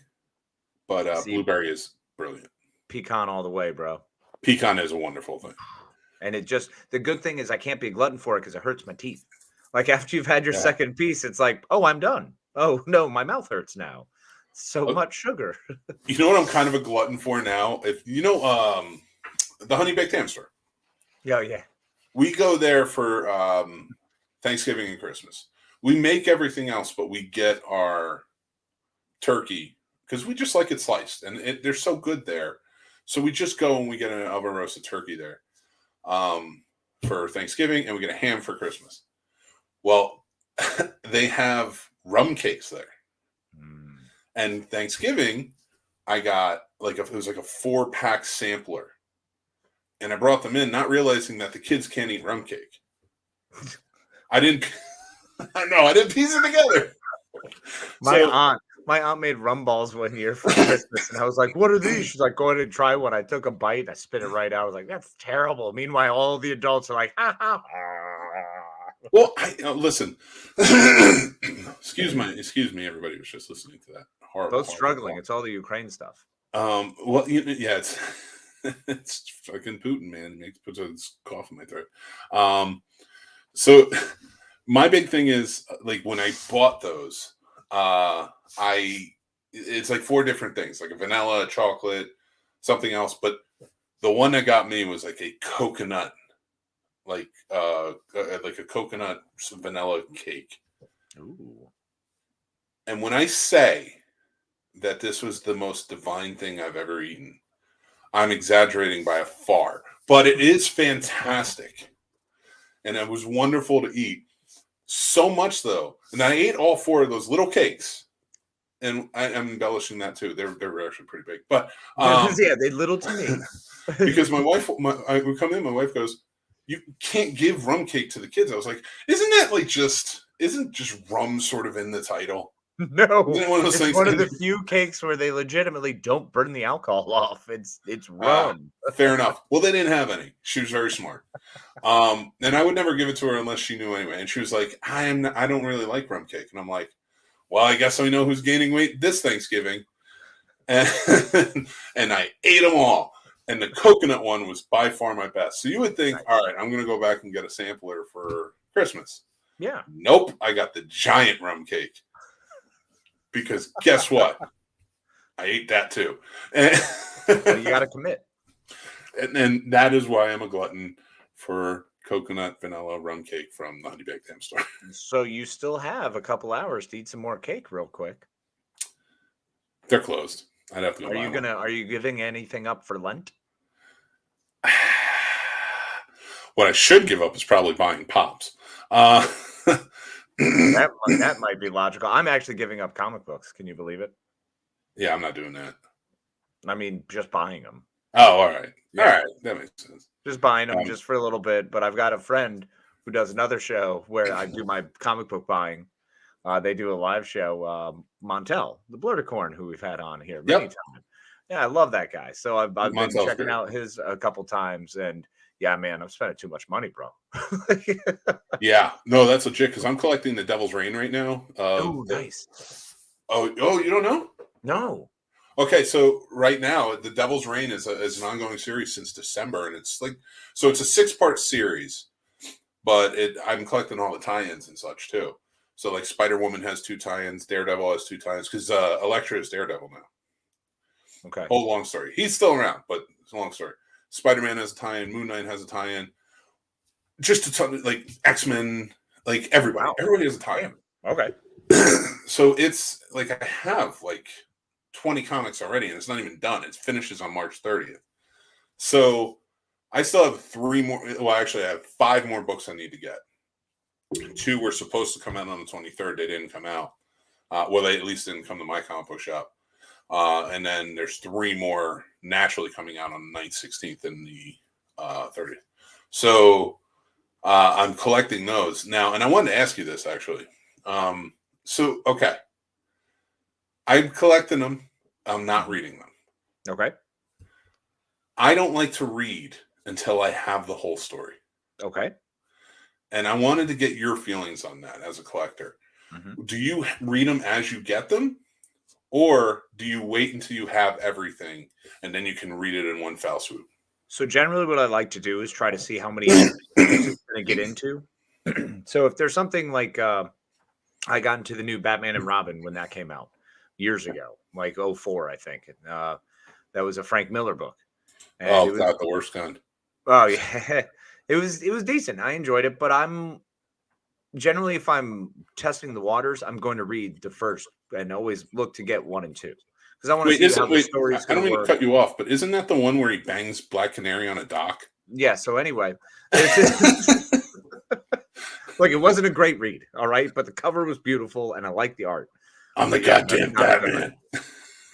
but blueberry is brilliant. Pecan all the way, bro. Pecan is a wonderful thing. And the good thing is I can't be a glutton for it because it hurts my teeth. Like after you've had your second piece, it's like, oh, I'm done. Oh, no, my mouth hurts now. So much sugar. You know what I'm kind of a glutton for now? If the Honey Baked Ham store. Yeah. We go there for Thanksgiving and Christmas. We make everything else, but we get our turkey because we just like it sliced, and they're so good there. So we just go and we get an oven roasted turkey there for Thanksgiving, and we get a ham for Christmas. Well, they have rum cakes there. And Thanksgiving, I got it was like a 4-pack sampler. And I brought them in, not realizing that the kids can't eat rum cake. I didn't piece it together. My aunt made rum balls one year for Christmas, and I was like, "What are these?" She's like, "Go ahead and try one." I took a bite, and I spit it right out. I was like, "That's terrible." Meanwhile, all the adults are like, "Ha ha." Well, listen. Excuse me. Everybody was just listening to that. Horrible. Both struggling. It's all the Ukraine stuff. Well, yeah, it's. It's fucking Putin, man. Puts a cough in my throat. So my big thing is like when I bought those, it's like 4 different things, like a vanilla, a chocolate, something else. But the one that got me was like a coconut, like a coconut vanilla cake. Ooh. And when I say that this was the most divine thing I've ever eaten, I'm exaggerating by a far, but it is fantastic. And it was wonderful to eat. So much, though. And I ate all 4 of those little cakes. And I'm embellishing that, too. They're actually pretty big. But yeah, they're little to me. Because my wife, I would come in, my wife goes, "You can't give rum cake to the kids." I was like, isn't just rum sort of in the title? No, it's one of the few cakes where they legitimately don't burn the alcohol off. It's rum. Fair enough. Well, they didn't have any. She was very smart. And I would never give it to her unless she knew anyway. And she was like, I don't really like rum cake. And I'm like, well, I guess I know who's gaining weight this Thanksgiving. And I ate them all. And the coconut one was by far my best. So you would think, all right, I'm going to go back and get a sampler for Christmas. Yeah. Nope. I got the giant rum cake. Because guess what? I ate that too. Well, you got to commit. And that is why I'm a glutton for coconut vanilla rum cake from the Honey Baked Ham store. So you still have a couple hours to eat some more cake real quick. They're closed. I'd have to go. Are you giving anything up for Lent? What I should give up is probably buying pops. That might be logical. I'm actually giving up comic books. Can you believe it? Yeah, I'm not doing that. I mean, just buying them. Oh, all right. Yeah. All right. That makes sense. Just buying them just for a little bit. But I've got a friend who does another show where I do my comic book buying. They do a live show. Montel, the Blurticorn, who we've had on here many times. Yeah, I love that guy. So I've been checking out his a couple times. And yeah, man, I'm spending too much money, bro. Yeah. No, that's legit because I'm collecting the Devil's Reign right now. Oh, nice. Oh, you don't know? No. Okay, so right now, The Devil's Reign is an ongoing series since December, and it's like, so it's a 6-part series, but I'm collecting all the tie-ins and such too. So like Spider-Woman has 2 tie-ins, Daredevil has 2 tie-ins, because Elektra is Daredevil now. Okay. Whole long story. He's still around, but it's a long story. Spider-Man has a tie-in, Moon Knight has a tie-in, just a ton of, like, X-Men, like everybody. Wow. Everybody has a tie-in. Okay. So it's like I have like 20 comics already, and it's not even done. It finishes on March 30th. So I still have 3 more. Well, actually, I have 5 more books I need to get. 2 were supposed to come out on the 23rd. They didn't come out. Well, they at least didn't come to my comic book shop. And then there's 3 more naturally coming out on the 9th, 16th, and the 30th. So I'm collecting those now. And I wanted to ask you this, actually. Okay. I'm collecting them. I'm not reading them. Okay. I don't like to read until I have the whole story. Okay. And I wanted to get your feelings on that as a collector. Mm-hmm. Do you read them as you get them? Or do you wait until you have everything and then you can read it in one foul swoop? So generally what I like to do is try to see how many issues it's going to get into. So if there's something like I got into the new Batman and Robin when that came out years ago, like 2004, I think. That was a Frank Miller book. And it was not the worst kind. Oh yeah. It was decent. I enjoyed it, but I'm generally, if I'm testing the waters, I'm going to read the first and always look to get 1 and 2 because I want to see how the story's I don't going to mean work. to cut you off, but isn't that the one where he bangs Black Canary on a dock? Yeah. So anyway, look, it wasn't a great read, all right, but the cover was beautiful and I like the art. I'm the goddamn Batman.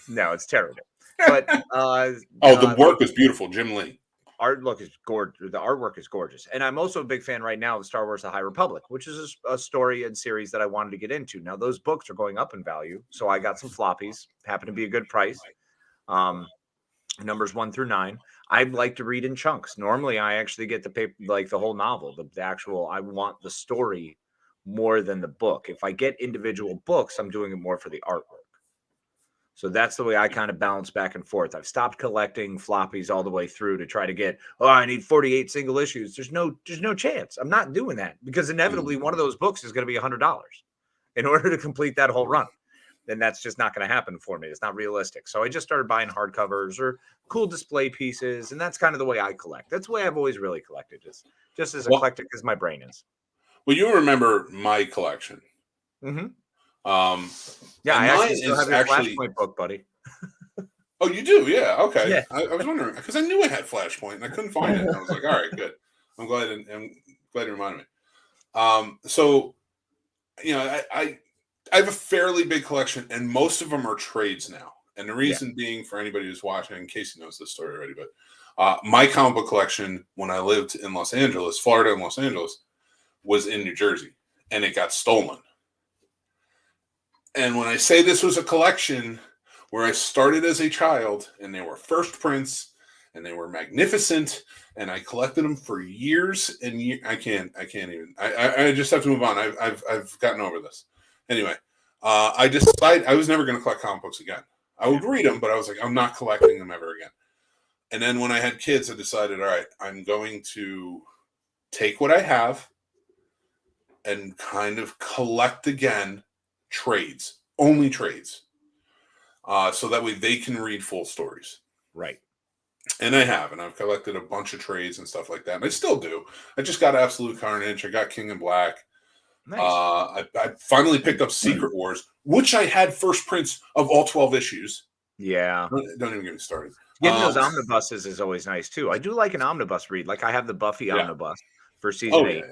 No, it's terrible. But the work was beautiful, Jim Lee. The artwork is gorgeous, and I'm also a big fan right now of Star Wars: The High Republic, which is a story and series that I wanted to get into. Now those books are going up in value, so I got some floppies. Happen to be a good price. Numbers 1 through 9. I like to read in chunks. Normally, I actually get the paper, like the whole novel, the actual. I want the story more than the book. If I get individual books, I'm doing it more for the artwork. So that's the way I kind of bounce back and forth. I've stopped collecting floppies all the way through to try to get, I need 48 single issues. There's no chance. I'm not doing that because inevitably one of those books is going to be $100 in order to complete that whole run. Then that's just not going to happen for me. It's not realistic. So I just started buying hardcovers or cool display pieces. And that's kind of the way I collect. That's the way I've always really collected, just as eclectic as my brain is. Well, you remember my collection. Mm-hmm. Yeah, I actually still have your Flashpoint book, buddy. Oh, you do? Yeah. Okay. Yeah. I was wondering because I knew I had Flashpoint and I couldn't find it. And I was like, all right, good. I'm glad you reminded me. So, I have a fairly big collection, and most of them are trades now. And the reason being, for anybody who's watching, in case he knows this story already, but my comic book collection when I lived in Los Angeles, Florida, and Los Angeles, was in New Jersey, and it got stolen. And when I say this was a collection where I started as a child and they were first prints and they were magnificent and I collected them for years and years. I can't even, I just have to move on. I've gotten over this. Anyway, I decided I was never going to collect comic books again. I would read them, but I was like, I'm not collecting them ever again. And then when I had kids, I decided, all right, I'm going to take what I have and kind of collect again trades, only trades, so that way they can read full stories. Right. And I've collected a bunch of trades and stuff like that. And I still do. I just got Absolute Carnage. I got King in Black. Nice. I finally picked up Secret Wars, which I had first prints of all 12 issues. Yeah. Don't even get me started. Getting those omnibuses is always nice too. I do like an omnibus read. Like I have the Buffy omnibus for season 8,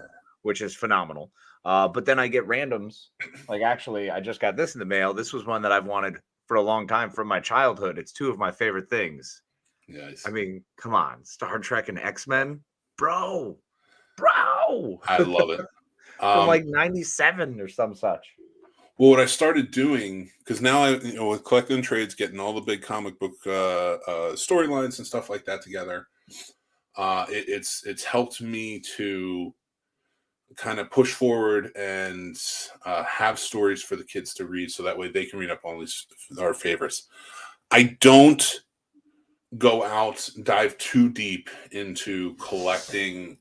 which is phenomenal. But then I get randoms. Like actually, I just got this in the mail. This was one that I've wanted for a long time from my childhood. It's 2 of my favorite things. Nice. I mean, come on, Star Trek and X-Men, bro. I love it. From like 97 or some such. Well, what I started doing, because now with collecting trades, getting all the big comic book storylines and stuff like that together, it's helped me to kind of push forward and have stories for the kids to read, so that way they can read up on these our favorites. I don't go out, dive too deep into collecting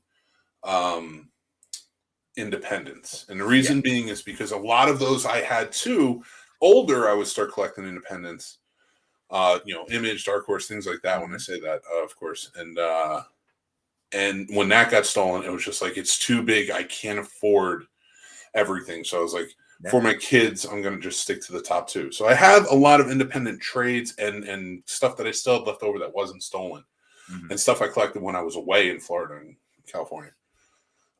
independents. And the reason being is because a lot of those I had too. Older, I would start collecting independents, Image, Dark Horse, things like that. When I say that, of course. And when that got stolen, it was just like, it's too big. I can't afford everything. So I was like, for my kids, I'm going to just stick to the top 2. So I have a lot of independent trades and stuff that I still had left over that wasn't stolen. and stuff I collected when I was away in Florida and California.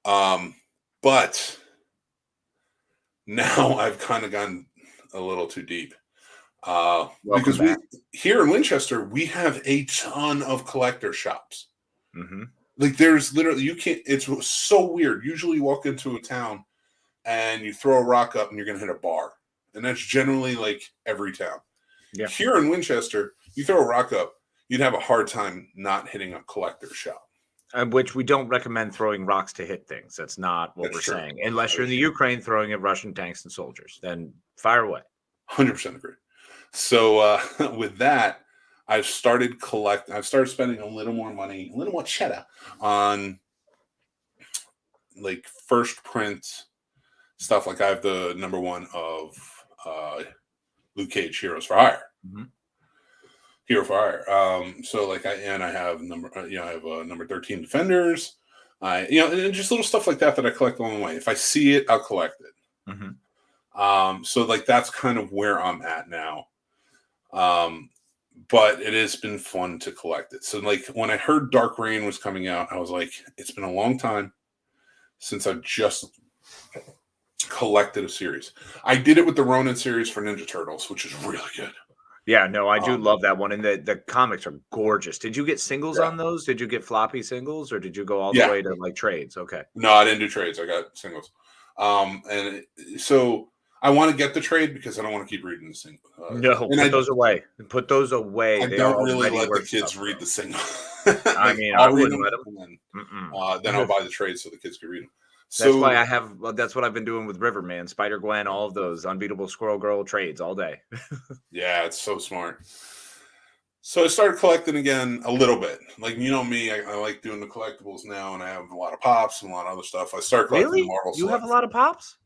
But now I've kind of gone a little too deep. Because here in Winchester, we have a ton of collector shops. Like there's literally, you can't, it's so weird. Usually you walk into a town and you throw a rock up and you're going to hit a bar. And that's generally like every town. Yeah. Here in Winchester, you throw a rock up, you'd have a hard time not hitting a collector shop. Which we don't recommend throwing rocks to hit things. That's not what we're saying. Unless you're in the Ukraine throwing at Russian tanks and soldiers, then fire away. 100% agree. So with that, I've started spending a little more money, a little more cheddar on like first print stuff. Like I have the #1 of Luke Cage Heroes for Hire. Hero for Hire. So like I have I have number 13 Defenders. And just little stuff like that I collect along the way. If I see it, I'll collect it. So like that's kind of where I'm at now. But it has been fun to collect it. So like when I heard Dark Reign was coming out, I was like, it's been a long time since I've just collected a series. I did it with the Ronin series for Ninja Turtles, which is really good. Yeah, no, I do love that one. And the comics are gorgeous. Did you get singles on those? Did you get floppy singles or did you go all the way to like trades? Okay. No, I didn't do trades. I got singles. So I want to get the trade because I don't want to keep reading the single. Put those away. Put those away. I don't really let the kids read the single. I mean, I wouldn't let them. Then I'll buy the trade so the kids can read them. That's why that's what I've been doing with Riverman, Spider-Gwen, all of those Unbeatable Squirrel Girl trades all day. Yeah, it's so smart. So I started collecting again a little bit. Like, you know me, I like doing the collectibles now, and I have a lot of pops and a lot of other stuff. I started collecting Marvel stuff. You have a lot of pops?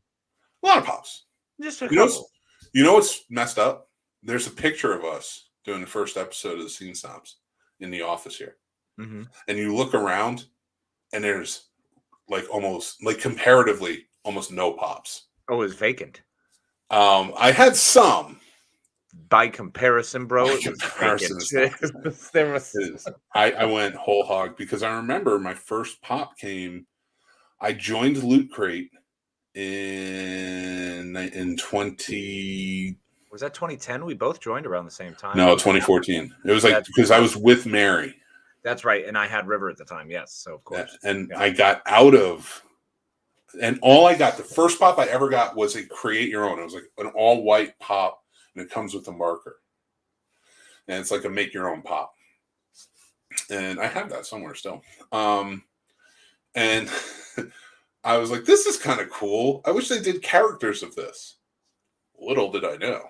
A lot of pops. Just a couple. You know what's messed up? There's a picture of us doing the first episode of the Scene Snobs in the office here. And you look around, and there's like almost, like comparatively, almost no pops. Oh, it's vacant. I had some. By comparison, bro. I went whole hog because I remember my first pop came. I joined Loot Crate in 20. Was that 2010? We both joined around the same time. No, 2014. It was like because I was with Mary. That's right, and I had River at the time. Yes, so of course. I got out of, and all I got, the first pop I ever got was a Create Your Own. It was like an all white pop, and it comes with a marker, and it's like a make your own pop. And I have that somewhere still. And I was like, this is kind of cool. I wish they did characters of this. Little did I know,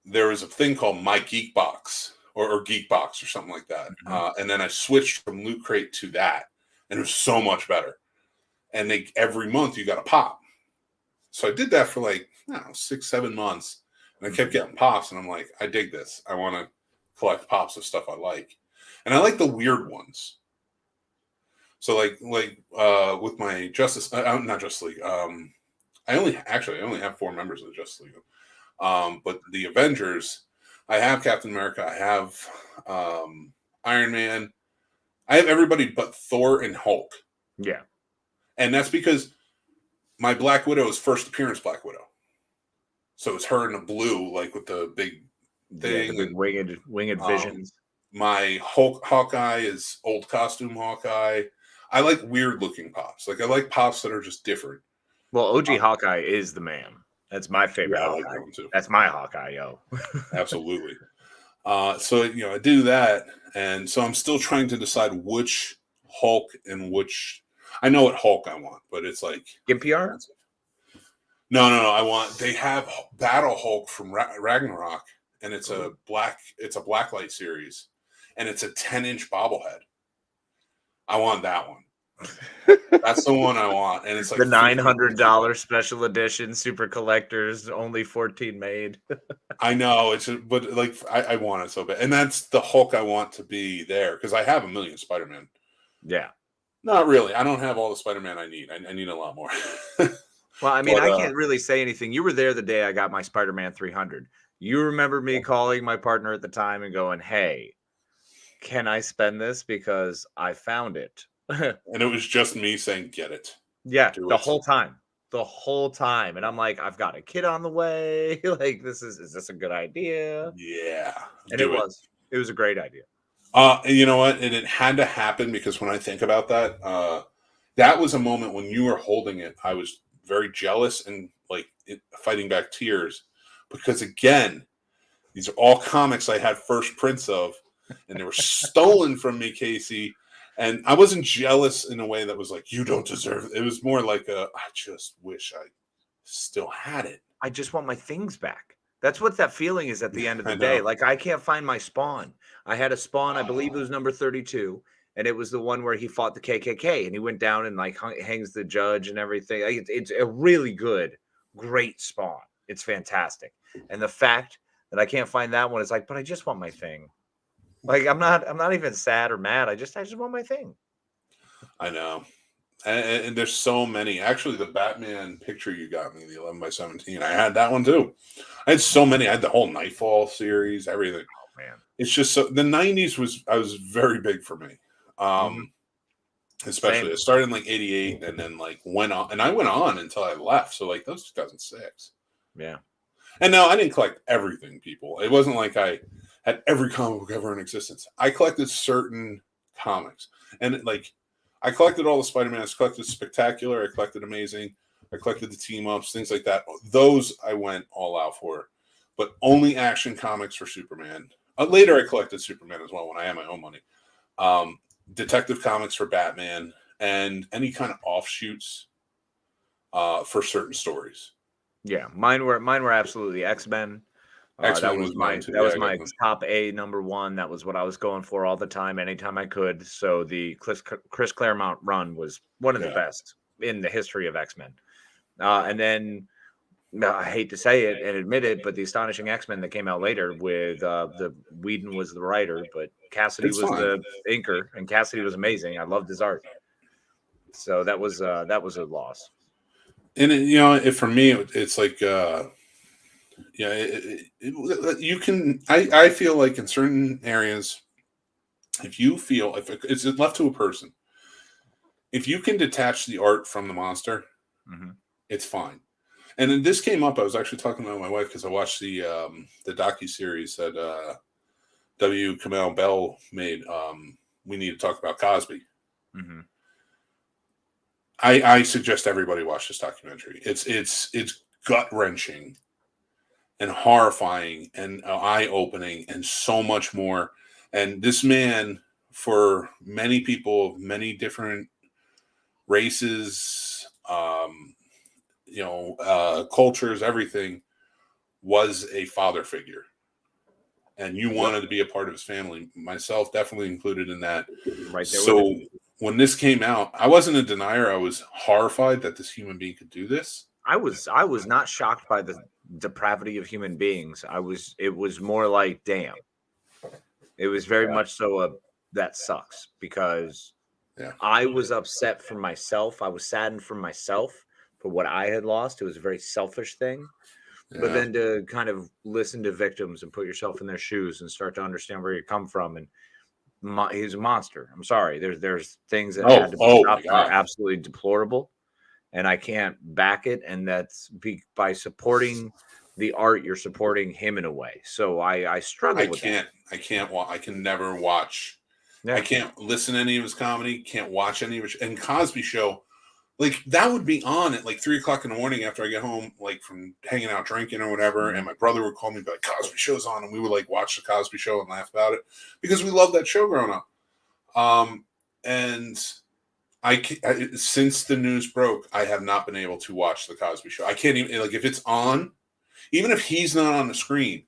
there was a thing called My Geek Box. Or Geek Box or something like that. And then I switched from Loot Crate to that. And it was so much better. And every month you got a pop. So I did that for like, 6-7 months. And I kept getting pops. And I'm like, I dig this. I want to collect pops of stuff I like. And I like the weird ones. So like with my not Justice League. I only have 4 members of the Justice League. But the Avengers, I have Captain America. I have Iron Man. I have everybody but Thor and Hulk. Yeah. And that's because my Black Widow is first appearance Black Widow. So it's her in the blue, like with the big thing. Yeah, the big winged visions. My Hawkeye is old costume Hawkeye. I like weird looking pops. Like I like pops that are just different. Well, OG Hawkeye is the man. That's my favorite Hawkeye. I like them too. That's my Hawkeye, yo. Absolutely. So I do that, and so I'm still trying to decide which Hulk and which. I know what Hulk I want, but it's like Gimpy. No. They have Battle Hulk from Ragnarok, and it's a blacklight series, and it's a 10-inch bobblehead. I want that one. That's the one I want, and it's like the $900 special edition super collectors, only 14 made. I know but like I want it so bad, and that's the Hulk I want to be there because I have a million Spider-Man. Yeah, not really. I don't have all the Spider-Man I need. I need a lot more. Well, I mean, I can't really say anything. You were there the day I got my Spider-Man 300. You remember me calling my partner at the time and going, "Hey, can I spend this because I found it? And it was just me saying, "Get it, Yeah, do the it." whole time. The whole time. And I'm like, I've got a kid on the way. Like, is this a good idea? Yeah, And it do it. was. It was a great idea. And you know what? And it had to happen because when I think about that, that was a moment when you were holding it. I was very jealous and like fighting back tears because again, these are all comics I had first prints of, and they were stolen from me, Casey. And I wasn't jealous in a way that was like, you don't deserve it. It was more like, I just wish I still had it. I just want my things back. That's what that feeling is at the end of I the day. know. Like, I can't find my Spawn. I had a Spawn, I believe it was number 32, and it was the one where he fought the KKK, and he went down and like hangs the judge and everything. Like, it's a really good, great Spawn. It's fantastic. And the fact that I can't find that one is like, but I just want my thing. Like, I'm not even sad or mad. I just want my thing. I know. And there's so many. Actually, the Batman picture you got me, the 11x17, I had that one too. I had so many. I had the whole Nightfall series, everything. Oh man, It's just so the 90s was very big for me. Especially Same. it started in like 88 and then like went on, and I went on until I left. So like that was 2006. Yeah. And now I didn't collect everything, people. It wasn't like I had every comic book ever in existence. I collected certain comics. And like I collected all the Spider-Man. I collected Spectacular. I collected Amazing. I collected the team ups, things like that. Those I went all out for. But only Action Comics for Superman. Later I collected Superman as well when I had my own money. Detective Comics for Batman, and any kind of offshoots for certain stories. Yeah, mine were absolutely X-Men. X-Men was mine too. That Yeah, was I my got them. top A number one. That was what I was going for all the time, anytime I could. So the Chris Claremont run was one of the Yeah. best in the history of X-Men. And then I hate to say it and admit it, but the Astonishing X-Men that came out later with the Whedon was the writer, but Cassidy It's was fine. the inker, and Cassidy was amazing. I loved his art. So that was a loss. And you know, for me, it's like, you can. I feel like in certain areas, if you feel if it's left to a person, if you can detach the art from the monster, it's fine. And then this came up. I was actually talking to my wife because I watched the docuseries that W. Kamau Bell made. We need to talk about Cosby. I suggest everybody watch this documentary. It's gut wrenching and horrifying and eye opening and so much more. And this man, for many people of many different races, cultures, everything, was a father figure. And you wanted to be a part of his family. Myself definitely included in that. Right there. So when this came out, I wasn't a denier. I was horrified that this human being could do this. I was not shocked by the depravity of human beings. It was more like, damn. It was very much so that sucks, because I was upset for myself. I was saddened for myself for what I had lost. It was a very selfish thing. Yeah. But then to kind of listen to victims and put yourself in their shoes and start to understand where you come from, and he's a monster. I'm sorry. There's things that had to be stopped that are absolutely deplorable, and I can't back it. And that's by supporting the art, you're supporting him in a way. So I struggle with that. I can never watch. I can't listen to any of his comedy. Can't watch any of his. And Cosby Show, like that would be on at like 3:00 in the morning after I get home, like from hanging out drinking or whatever. And my brother would call me, be like, Cosby Show's on, and we would like watch the Cosby Show and laugh about it because we loved that show growing up. And I since the news broke, I have not been able to watch the Cosby Show. I can't even, like, if it's on, even if he's not on the screen,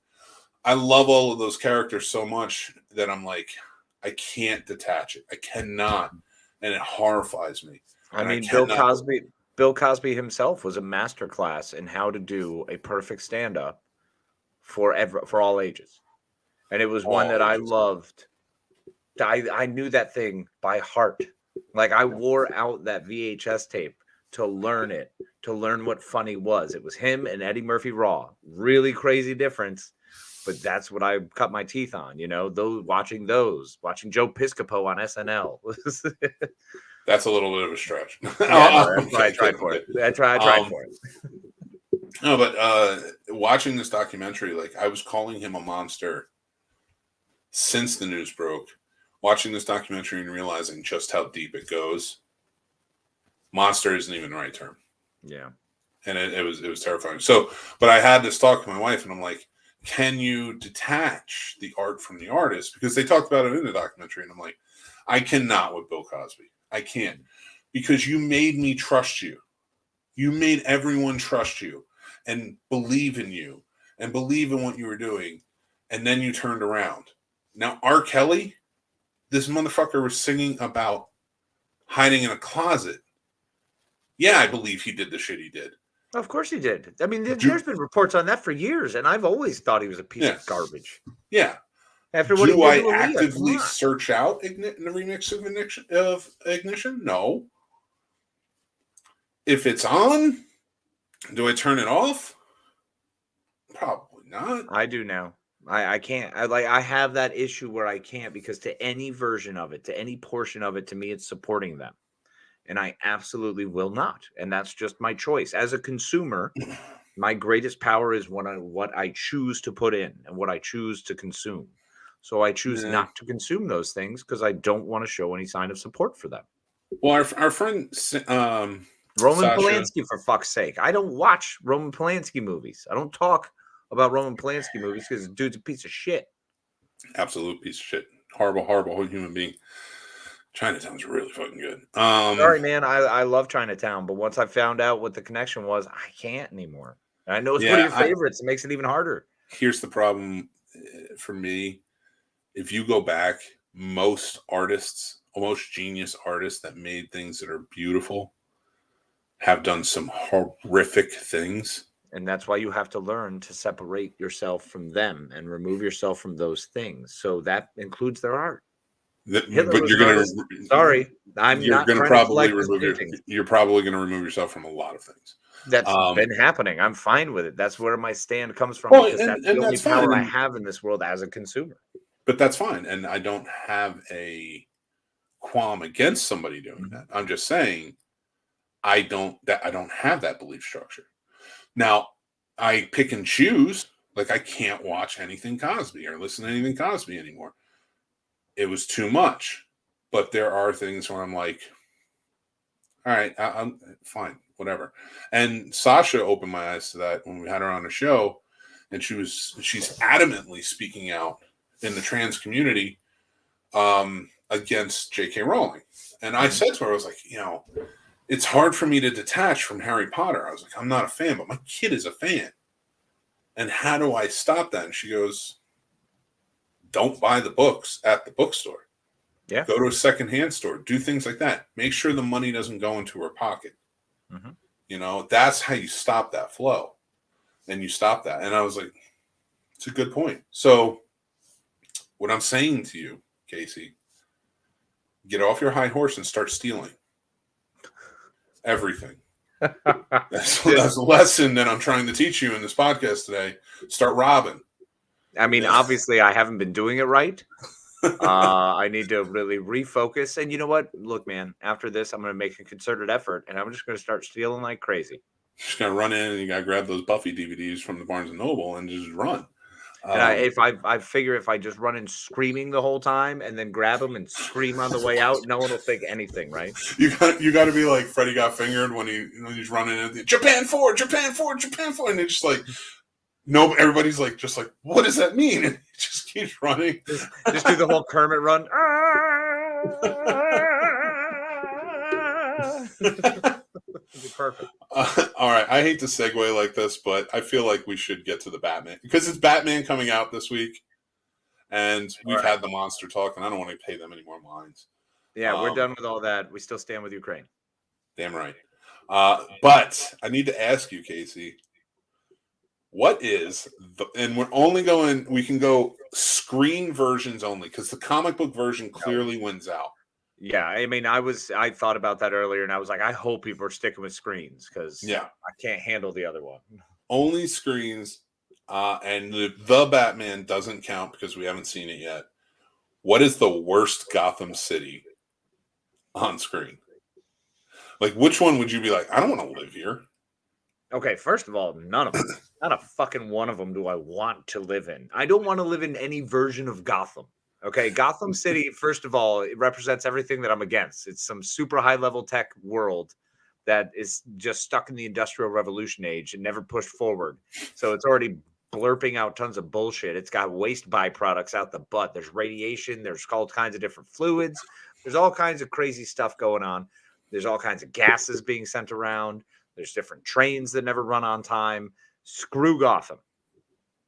I love all of those characters so much that I'm like, I can't detach it. I cannot, and it horrifies me. I mean, Bill Cosby himself was a masterclass in how to do a perfect stand-up for all ages, and it was one that I loved. I knew that thing by heart. Like, I wore out that VHS tape to learn it, to learn what funny was. It was him and Eddie Murphy Raw. Really crazy difference, but that's what I cut my teeth on. Watching Joe Piscopo on SNL. That's a little bit of a stretch. Yeah, no, that's why I tried for it. I tried for it. No, but watching this documentary, like I was calling him a monster since the news broke. Watching this documentary and realizing just how deep it goes. Monster isn't even the right term. Yeah. And it was terrifying. So, but I had this talk with my wife and I'm like, can you detach the art from the artist? Because they talked about it in the documentary and I'm like, I cannot with Bill Cosby. I can't. Because you made me trust you. You made everyone trust you and believe in you and believe in what you were doing. And then you turned around. Now, R. Kelly, this motherfucker was singing about hiding in a closet. Yeah, I believe he did the shit he did. Of course he did. I mean, there's been reports on that for years, and I've always thought he was a piece of garbage. Yeah. After what he did to I Aaliyah, actively search out the remix of Ignition? No. If it's on, do I turn it off? Probably not. I do now. I can't. I have that issue where I can't, because to any version of it, to any portion of it, to me, it's supporting them. And I absolutely will not. And that's just my choice. As a consumer, my greatest power is what I choose to put in and what I choose to consume. So I choose not to consume those things because I don't want to show any sign of support for them. Well, our friend Roman Sasha, Polanski, for fuck's sake. I don't watch Roman Polanski movies. I don't talk about Roman Polanski movies because the dude's a piece of shit. Absolute piece of shit. Horrible, horrible human being. Chinatown's really fucking good. Sorry, man. I love Chinatown, but once I found out what the connection was, I can't anymore. And I know it's one of your favorites. It makes it even harder. Here's the problem for me. If you go back, most genius artists that made things that are beautiful have done some horrific things. And that's why you have to learn to separate yourself from them and remove yourself from those things. So that includes their art. But you're going to. Sorry, you're probably going to remove yourself from a lot of things. That's been happening. I'm fine with it. That's where my stand comes from. Because that's the only power I have in this world as a consumer. But that's fine, and I don't have a qualm against somebody doing that. I'm just saying, I don't have that belief structure. Now, I pick and choose. Like I can't watch anything Cosby or listen to anything Cosby anymore. It was too much. But there are things where I'm like, all right, I'm fine, whatever. And Sasha opened my eyes to that when we had her on the show, and she's adamantly speaking out in the trans community against J.K. Rowling. And I said to her, I was like, it's hard for me to detach from Harry Potter. I was like, I'm not a fan, but my kid is a fan. And how do I stop that? And she goes, don't buy the books at the bookstore. Yeah. Go to a secondhand store. Do things like that. Make sure the money doesn't go into her pocket. Mm-hmm. That's how you stop that flow. And you stop that. And I was like, it's a good point. So what I'm saying to you, Casey, get off your high horse and start stealing everything. That's a lesson that I'm trying to teach you in this podcast today. Start robbing. I mean, obviously, I haven't been doing it right. I need to really refocus. And you know what? Look, man, after this, I'm going to make a concerted effort, and I'm just going to start stealing like crazy. Just going to run in and you got to grab those Buffy DVDs from the Barnes & Noble and just run. And I figure if I just run in screaming the whole time and then grab them and scream on the way out, no one will think anything, right? You got to be like Freddie Got Fingered when he's running in Japan 4, Japan 4, Japan 4, and it's just like everybody's like just like, what does that mean? And he just keeps running. Just do the whole Kermit run. It'd be perfect. All right. I hate to segue like this, but I feel like we should get to the Batman because it's Batman coming out this week, and we've had the monster talk, and I don't want to pay them any more lines. Yeah, we're done with all that. We still stand with Ukraine. Damn right. But I need to ask you, Casey, what is and we can go screen versions only because the comic book version clearly wins out. Yeah, I mean, I thought about that earlier, and I was like, I hope people are sticking with screens because I can't handle the other one. Only screens, And the Batman doesn't count because we haven't seen it yet. What is the worst Gotham City on screen? Like, which one would you be like, I don't want to live here? Okay, first of all, none of them. Not a fucking one of them do I want to live in. I don't want to live in any version of Gotham. Okay, Gotham City, first of all, it represents everything that I'm against. It's some super high level tech world that is just stuck in the Industrial Revolution age and never pushed forward. So it's already blurping out tons of bullshit. It's got waste byproducts out the butt. There's radiation. There's all kinds of different fluids. There's all kinds of crazy stuff going on. There's all kinds of gases being sent around. There's different trains that never run on time. Screw Gotham.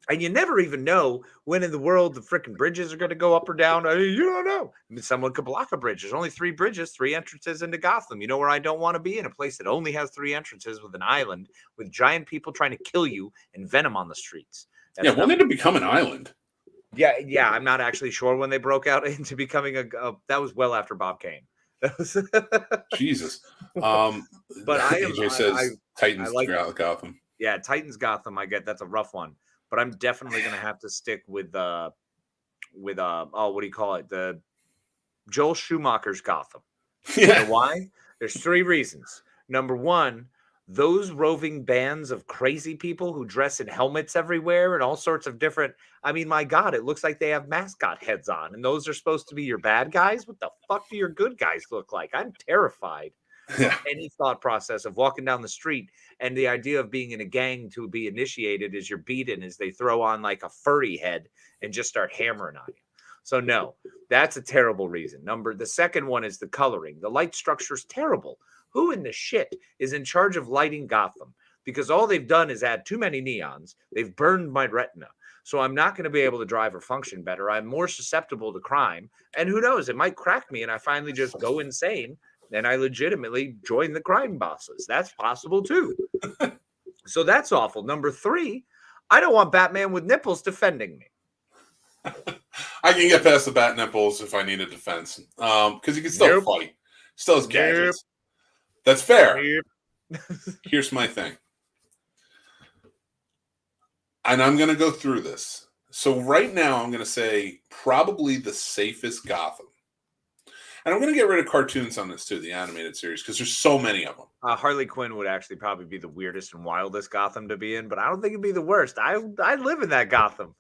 And you never even know when in the world the freaking bridges are going to go up or down. I mean, you don't know. I mean, someone could block a bridge. There's only 3 bridges, 3 entrances into Gotham. You know where I don't want to be? In a place that only has 3 entrances with an island with giant people trying to kill you and venom on the streets. When did it become an island? Yeah. I'm not actually sure when they broke out into becoming that was well after Bob Kane. Jesus. But AJ says Titans like Gotham. Yeah, Titans Gotham. I get that's a rough one, but I'm definitely gonna have to stick with what do you call it? The Joel Schumacher's Gotham. Yeah. You know why? There's 3 reasons. Number 1, those roving bands of crazy people who dress in helmets everywhere and all sorts of different. I mean, my God, it looks like they have mascot heads on, and those are supposed to be your bad guys. What the fuck do your good guys look like? I'm terrified of any thought process of walking down the street, and the idea of being in a gang to be initiated is you're beaten as they throw on like a furry head and just start hammering on you. So no, that's a terrible reason. The second one is the coloring. The light structure is terrible. Who in the shit is in charge of lighting Gotham? Because all they've done is add too many neons. They've burned my retina. So I'm not going to be able to drive or function better. I'm more susceptible to crime. And who knows, it might crack me and I finally just go insane and I legitimately join the crime bosses. That's possible too. So that's awful. Number 3, I don't want Batman with nipples defending me. I can get past the bat nipples if I need a defense. Because he can still fight. Still has gadgets. That's fair. Here's my thing. And I'm going to go through this. So right now I'm going to say probably the safest Gotham. And I'm going to get rid of cartoons on this too, the animated series, because there's so many of them. Harley Quinn would actually probably be the weirdest and wildest Gotham to be in, but I don't think it'd be the worst. I live in that Gotham.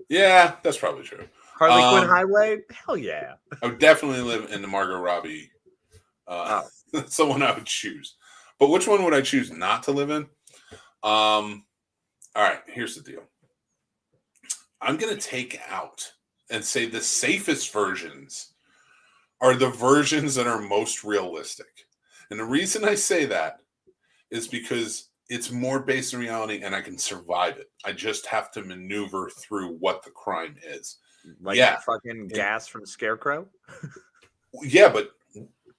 Yeah, that's probably true. Harley Quinn Highway? Hell yeah. I would definitely live in the Margot Robbie. That's the one I would choose. But which one would I choose not to live in? All right, here's the deal. I'm going to take out and say the safest versions are the versions that are most realistic. And the reason I say that is because it's more based in reality and I can survive it. I just have to maneuver through what the crime is. Like fucking gas from Scarecrow? Yeah, but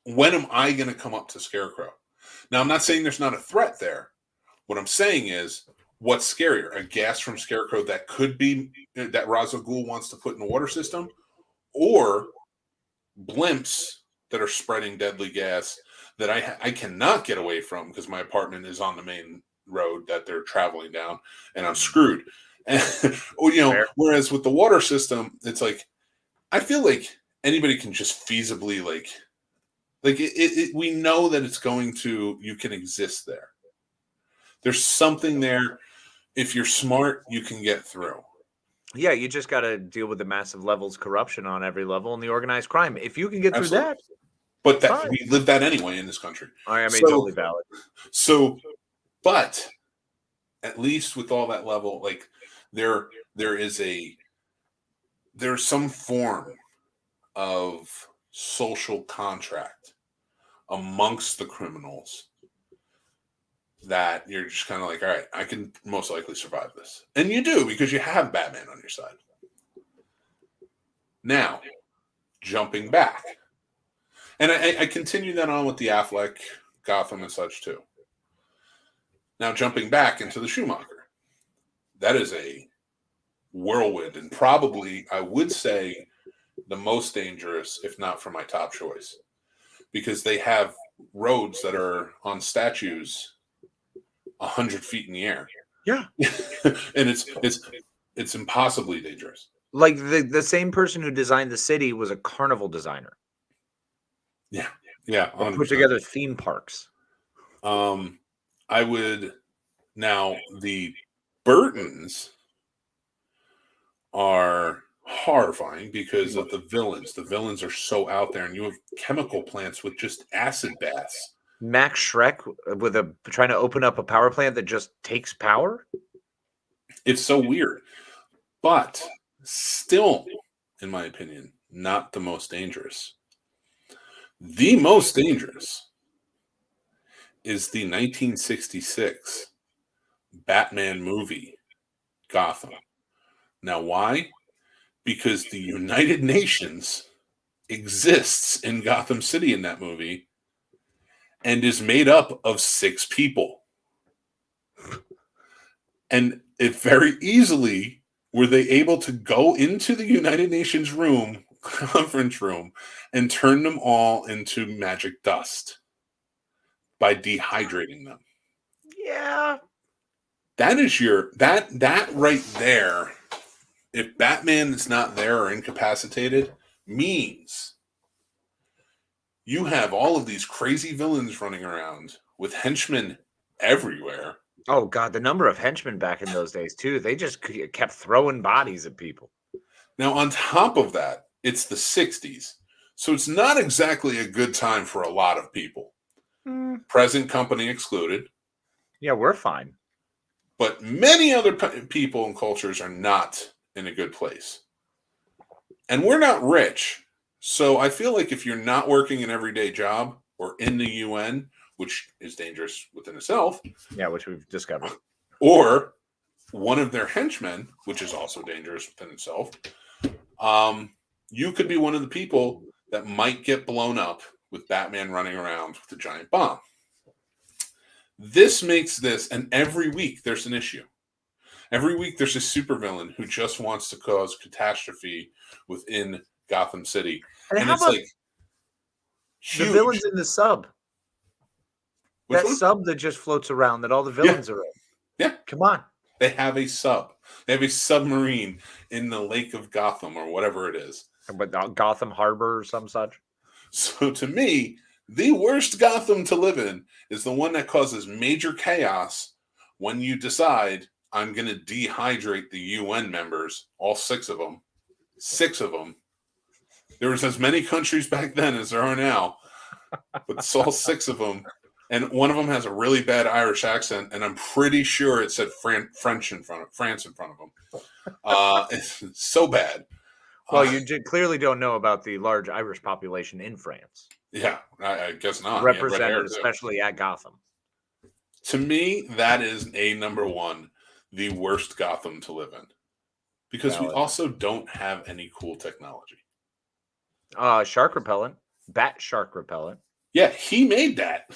when am I going to come up to Scarecrow? Now, I'm not saying there's not a threat there. What I'm saying is, what's scarier? A gas from Scarecrow that could be that Ra's al Ghul wants to put in the water system, or blimps that are spreading deadly gas that I cannot get away from because my apartment is on the main road that they're traveling down, and I'm screwed. And, whereas with the water system, it's like I feel like anybody can just feasibly like we know that it's going to, you can exist there. There's something there. If you're smart, you can get through. Yeah, you just got to deal with the massive levels of corruption on every level and the organized crime. If you can get through that. But that we live that anyway in this country. I mean, totally valid. So, but at least with all that level, like there's some form of social contract amongst the criminals that you're just kind of like, all right, I can most likely survive this. And you do, because you have Batman on your side. Now, jumping back. And I continue that on with the Affleck, Gotham, and such too. Now, jumping back into the Schumacher. That is a whirlwind, and probably, I would say, the most dangerous, if not for my top choice. Because they have roads that are on statues 100 feet in the air. Yeah. And it's impossibly dangerous. Like the same person who designed the city was a carnival designer. Yeah. Yeah. Or 100%. put together theme parks. I would now the Burtons are horrifying because of the villains. The villains are so out there, and you have chemical plants with just acid baths. Max Shrek with trying to open up a power plant that just takes power. It's so weird, but still, in my opinion, not the most dangerous. The most dangerous is the 1966 Batman movie, Gotham. Now, why? Because the United Nations exists in Gotham City in that movie and is made up of 6 people. And it very easily were they able to go into the United Nations conference room, and turn them all into magic dust by dehydrating them. Yeah. That is that right there. If Batman is not there or incapacitated, means you have all of these crazy villains running around with henchmen everywhere. Oh God, the number of henchmen back in those days too. They just kept throwing bodies at people. Now, on top of that, it's the 60s. So it's not exactly a good time for a lot of people. Present company excluded. Yeah, we're fine. But many other people and cultures are not in a good place. And we're not rich. So I feel like if you're not working an everyday job or in the UN, which is dangerous within itself. Yeah, which we've discovered. Or one of their henchmen, which is also dangerous within itself. You could be one of the people that might get blown up with Batman running around with a giant bomb. This makes this, and every week there's an issue. Every week there's a supervillain who just wants to cause catastrophe within Gotham City. And it's like the huge. villains in the sub. Which one? Sub that just floats around that all the villains are in. Yeah. Come on. They have a sub. They have a submarine in the Lake of Gotham or whatever it is. But Gotham Harbor or some such. So to me, the worst Gotham to live in is the one that causes major chaos when you decide I'm going to dehydrate the UN members, all 6 of them. 6 of them. There was as many countries back then as there are now, but it's all 6 of them. And one of them has a really bad Irish accent, and I'm pretty sure it said France in front of them. It's so bad. Well, you clearly don't know about the large Irish population in France. Yeah, I guess not. Represented, especially at Gotham. To me, that is number one, the worst Gotham to live in. Because we also don't have any cool technology. Shark repellent. Bat shark repellent. Yeah, he made that.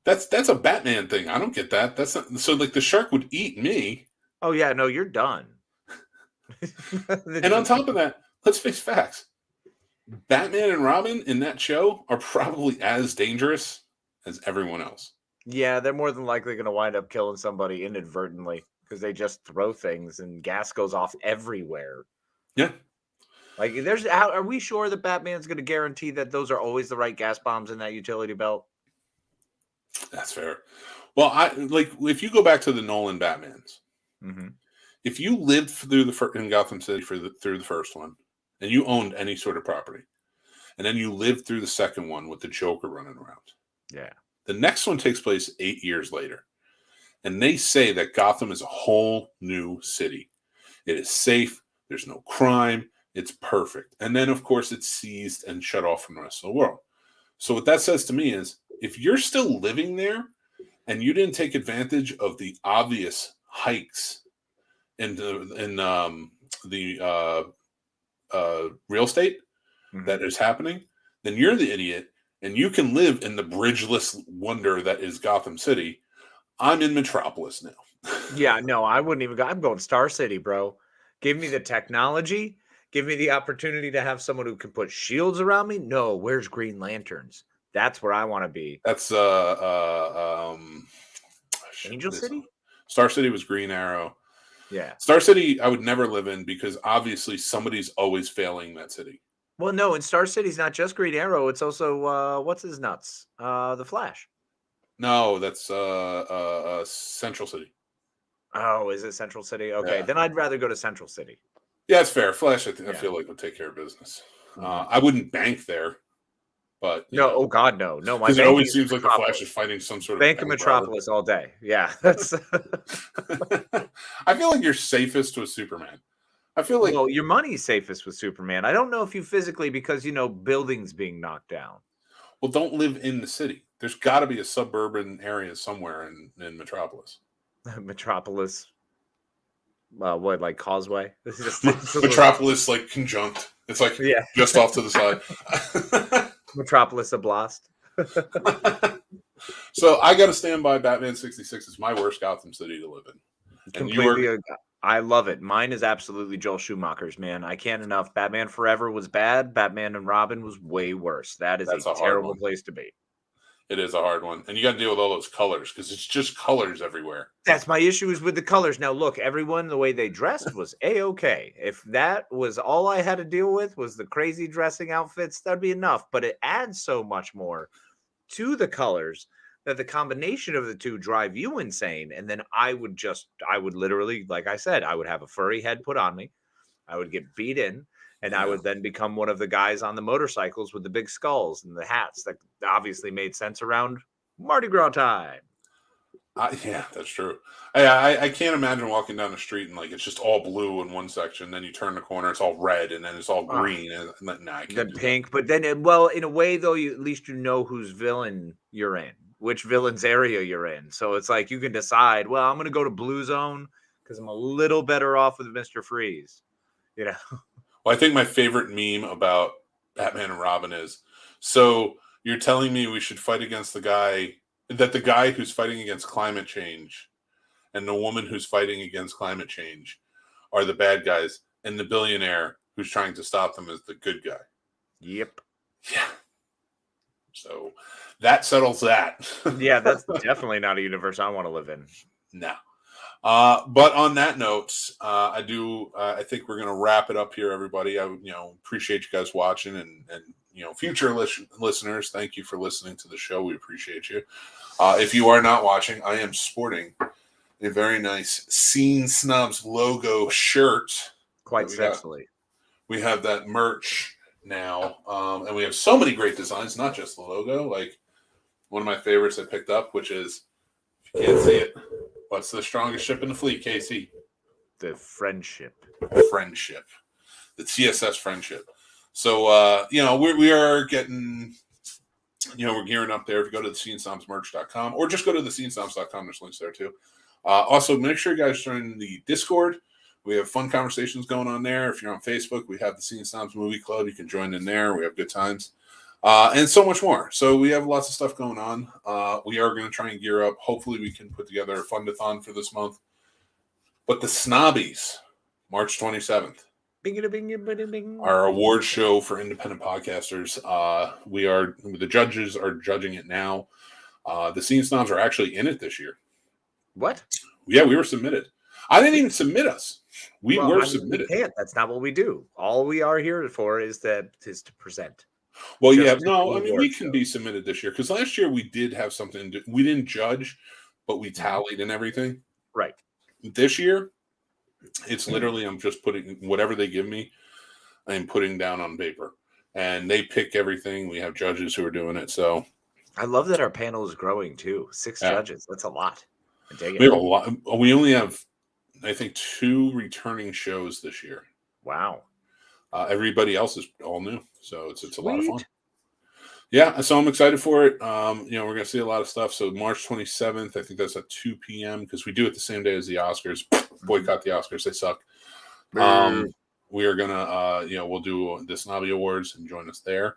That's a Batman thing. I don't get that. That's not, so like the shark would eat me. Oh yeah, no, you're done. And on top of that, let's face facts. Batman and Robin in that show are probably as dangerous as everyone else. Yeah, they're more than likely going to wind up killing somebody inadvertently because they just throw things and gas goes off everywhere. Yeah. Like, are we sure that Batman's going to guarantee that those are always the right gas bombs in that utility belt? That's fair. Well, if you go back to the Nolan Batmans, if you lived through in Gotham City through the first one, and you owned any sort of property, and then you lived through the second one with the Joker running around. Yeah. The next one takes place 8 years later. And they say that Gotham is a whole new city. It is safe. There's no crime. It's perfect. And then, of course, it's seized and shut off from the rest of the world. So what that says to me is, if you're still living there and you didn't take advantage of the obvious hikes in the real estate that is happening, then you're the idiot, and you can live in the bridgeless wonder that is Gotham City. I'm in Metropolis now. Yeah, no, I wouldn't even go. I'm going Star City, bro. Give me the technology. Give me the opportunity to have someone who can put shields around me. No, where's Green Lanterns? That's where I want to be. That's Angel City? Star City was Green Arrow. Yeah. Star City, I would never live in because obviously somebody's always failing that city. Well, no, and Star City's not just Green Arrow. It's also what's his nuts? The Flash. No, that's Central City. Oh, is it Central City? Okay, Yeah. then I'd rather go to Central City. Yeah, it's fair. Flash, I feel like would take care of business. I wouldn't bank there, but no, oh God, no. My because it bank always is seems like the Metropolis. Flash is fighting some sort of Bank of bank Metropolis all day. Yeah, that's. robber. I feel like you're safest with Superman. I feel like well, your money's safest with Superman. I don't know if you physically because buildings being knocked down. well, don't live in the city. There's got to be a suburban area somewhere in Metropolis. Metropolis. What, like Causeway? Metropolis, like conjunct. It's like just off to the side. Metropolis Oblast. So I got to stand by Batman 66 is my worst Gotham City to live in. Completely. I love it. Mine is absolutely Joel Schumacher's, man. I can't enough. Batman Forever was bad. Batman and Robin was way worse. That's a terrible place to be. It is a hard one. And you got to deal with all those colors because it's just colors everywhere. That's my issue is with the colors. Now, look, everyone, the way they dressed was A-okay. If that was all I had to deal with was the crazy dressing outfits, that'd be enough. But it adds so much more to the colors that the combination of the two drive you insane. And then I would literally, like I said, I would have a furry head put on me. I would get beat in. And I would then become one of the guys on the motorcycles with the big skulls and the hats that obviously made sense around Mardi Gras time. Yeah, that's true. I can't imagine walking down the street and like it's just all blue in one section. Then you turn the corner, it's all red, and then it's all green. I can't then pink. But then, in a way, though, at least you know whose villain you're in, which villain's area you're in. So it's like you can decide, well, I'm going to go to Blue Zone because I'm a little better off with Mr. Freeze. Well, I think my favorite meme about Batman and Robin is, so you're telling me we should fight against the guy who's fighting against climate change and the woman who's fighting against climate change are the bad guys and the billionaire who's trying to stop them is the good guy. Yep. Yeah. So that settles that. Yeah, that's definitely not a universe I want to live in. No. But on that note, I think we're going to wrap it up here, everybody. I appreciate you guys watching and future listeners. Thank you for listening to the show. We appreciate you. If you are not watching, I am sporting a very nice Scene Snobs logo shirt. Quite sexily. We have that merch now. And we have so many great designs, not just the logo. Like one of my favorites I picked up, which is, if you can't see it, what's the strongest ship in the fleet, Casey? The Friendship. The TSS Friendship. So, we are getting, we're gearing up there. If you go to the thescenesnobsmerch.com or just go to thescenesnobs.com, there's links there too. Also, make sure you guys join the Discord. We have fun conversations going on there. If you're on Facebook, we have the Scene Snobs Movie Club. You can join in there. We have good times. And so much more. So we have lots of stuff going on. We are going to try and gear up. Hopefully we can put together a fun-a-thon for this month. But the Snobbies, March 27th, our award show for independent podcasters. The judges are judging it now. The Scene Snobs are actually in it this year. What? Yeah, we were submitted. I didn't even submit us. We were submitted. We can't. That's not what we do. All we are here for is to present. Well, we can be submitted this year because last year we did have something. We didn't judge, but we tallied and everything. Right. This year, it's literally I'm just putting whatever they give me, I'm putting down on paper, and they pick everything. We have judges who are doing it. So I love that our panel is growing too. 6 judges. That's a lot. I dig it. We have a lot. We only have, I think, 2 returning shows this year. Wow. Everybody else is all new, so it's a lot of fun. Yeah, so I'm excited for it. We're going to see a lot of stuff. So March 27th, I think that's at 2 p.m. because we do it the same day as the Oscars. Boycott the Oscars; they suck. We are gonna, we'll do the Snobby Awards and join us there,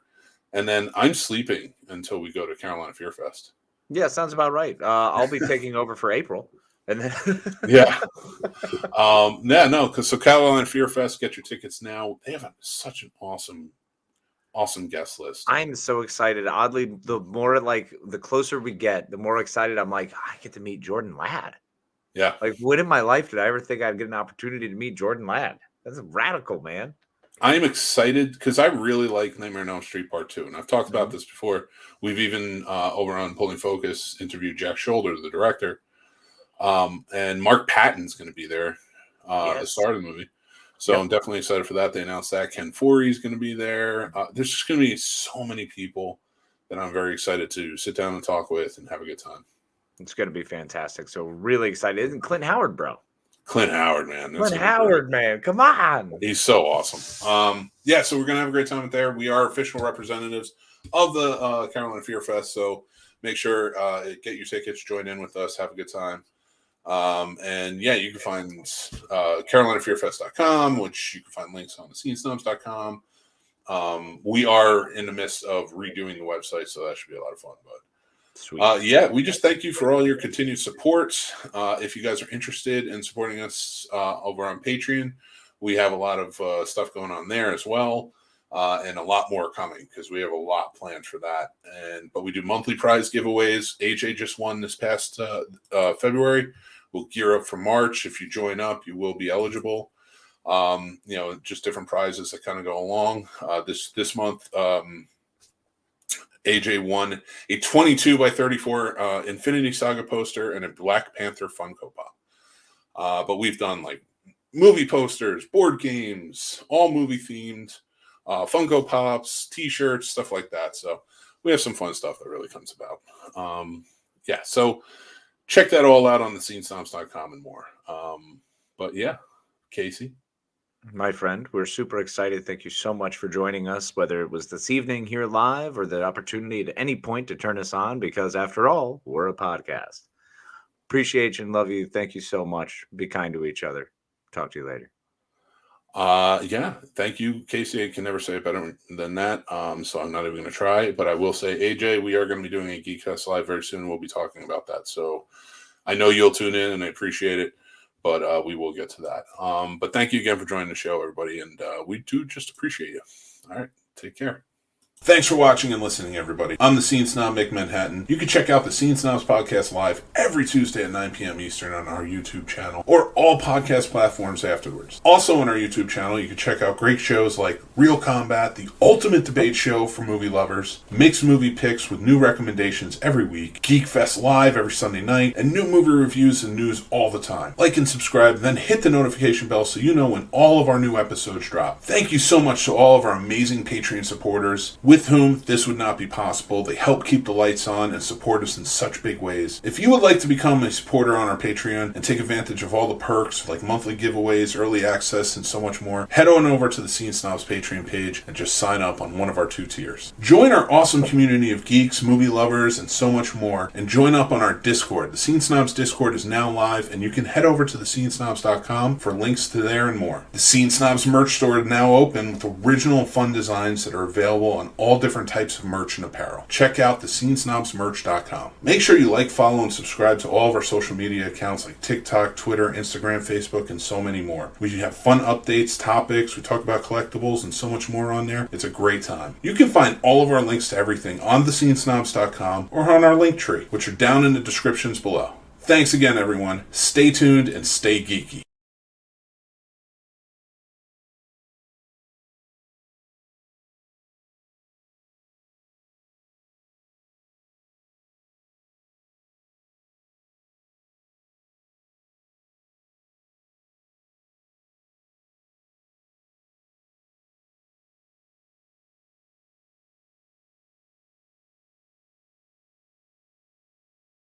and then I'm sleeping until we go to Carolina Fear Fest. Yeah, sounds about right. I'll be taking over for April. And then because Carolina Fear Fest, get your tickets now. They have such an awesome awesome guest list. I'm so excited. Oddly, the more the closer we get, the more excited I'm like, I get to meet Jordan Ladd. Yeah. Like, when in my life did I ever think I'd get an opportunity to meet Jordan Ladd? That's radical, man. I am excited because I really like Nightmare on Elm Street Part 2. And I've talked about this before. We've even, over on Pulling Focus, interviewed Jack Shoulder, the director. And Mark Patton's going to be there, the star of the movie. So I'm definitely excited for that. They announced that. Ken Foree's going to be there. There's just going to be so many people that I'm very excited to sit down and talk with and have a good time. It's going to be fantastic. So really excited. Isn't Clint Howard, bro? Clint Howard, man. Clint Howard, man. Come on. He's so awesome. So we're going to have a great time up there. We are official representatives of the Carolina Fear Fest. So make sure, get your tickets, join in with us, have a good time. You can find carolinafearfest.com, which you can find links on thescenesnobs.com. We are in the midst of redoing the website, so that should be a lot of fun. But sweet. We just thank you for all your continued support. If you guys are interested in supporting us over on Patreon, we have a lot of stuff going on there as well. And a lot more coming because we have a lot planned for that. But we do monthly prize giveaways. AJ just won this past February. We'll gear up for March. If you join up, you will be eligible. Just different prizes that kind of go along. This month, AJ won a 22 by 34 Infinity Saga poster and a Black Panther Funko Pop. But we've done like movie posters, board games, all movie themed. Funko Pops, T-shirts, stuff like that. So we have some fun stuff that really comes about. So check that all out on thescenesnobs.com and more. Casey. My friend, we're super excited. Thank you so much for joining us, whether it was this evening here live or the opportunity at any point to turn us on, because after all, we're a podcast. Appreciate you and love you. Thank you so much. Be kind to each other. Talk to you later. Thank you, Casey. I can never say it better than that. So I'm not even going to try, but I will say, AJ, we are going to be doing a Geek Fest live very soon. We'll be talking about that. So I know you'll tune in and I appreciate it, but we will get to that. But thank you again for joining the show, everybody. And we do just appreciate you. All right. Take care. Thanks for watching and listening, everybody. I'm the Scene Snob, Mick Manhattan. You can check out the Scene Snobs podcast live every Tuesday at 9 p.m. Eastern on our YouTube channel or all podcast platforms afterwards. Also on our YouTube channel, you can check out great shows like Real Combat, the ultimate debate show for movie lovers, mixed movie picks with new recommendations every week, Geek Fest live every Sunday night, and new movie reviews and news all the time. Like and subscribe, then hit the notification bell so you know when all of our new episodes drop. Thank you so much to all of our amazing Patreon supporters, with whom this would not be possible. They help keep the lights on and support us in such big ways. If you would like to become a supporter on our Patreon and take advantage of all the perks like monthly giveaways, early access, and so much more, head on over to the Scene Snobs Patreon page and just sign up on one of our 2 tiers. Join our awesome community of geeks, movie lovers, and so much more, and join up on our Discord. The Scene Snobs Discord is now live, and you can head over to thescenesnobs.com for links to there and more. The Scene Snobs merch store is now open with original and fun designs that are available on all different types of merch and apparel. Check out thescenesnobsmerch.com. Make sure you like, follow, and subscribe to all of our social media accounts like TikTok, Twitter, Instagram, Facebook, and so many more. We have fun updates, topics, we talk about collectibles, and so much more on there. It's a great time. You can find all of our links to everything on thescenesnobs.com or on our link tree, which are down in the descriptions below. Thanks again, everyone. Stay tuned and stay geeky.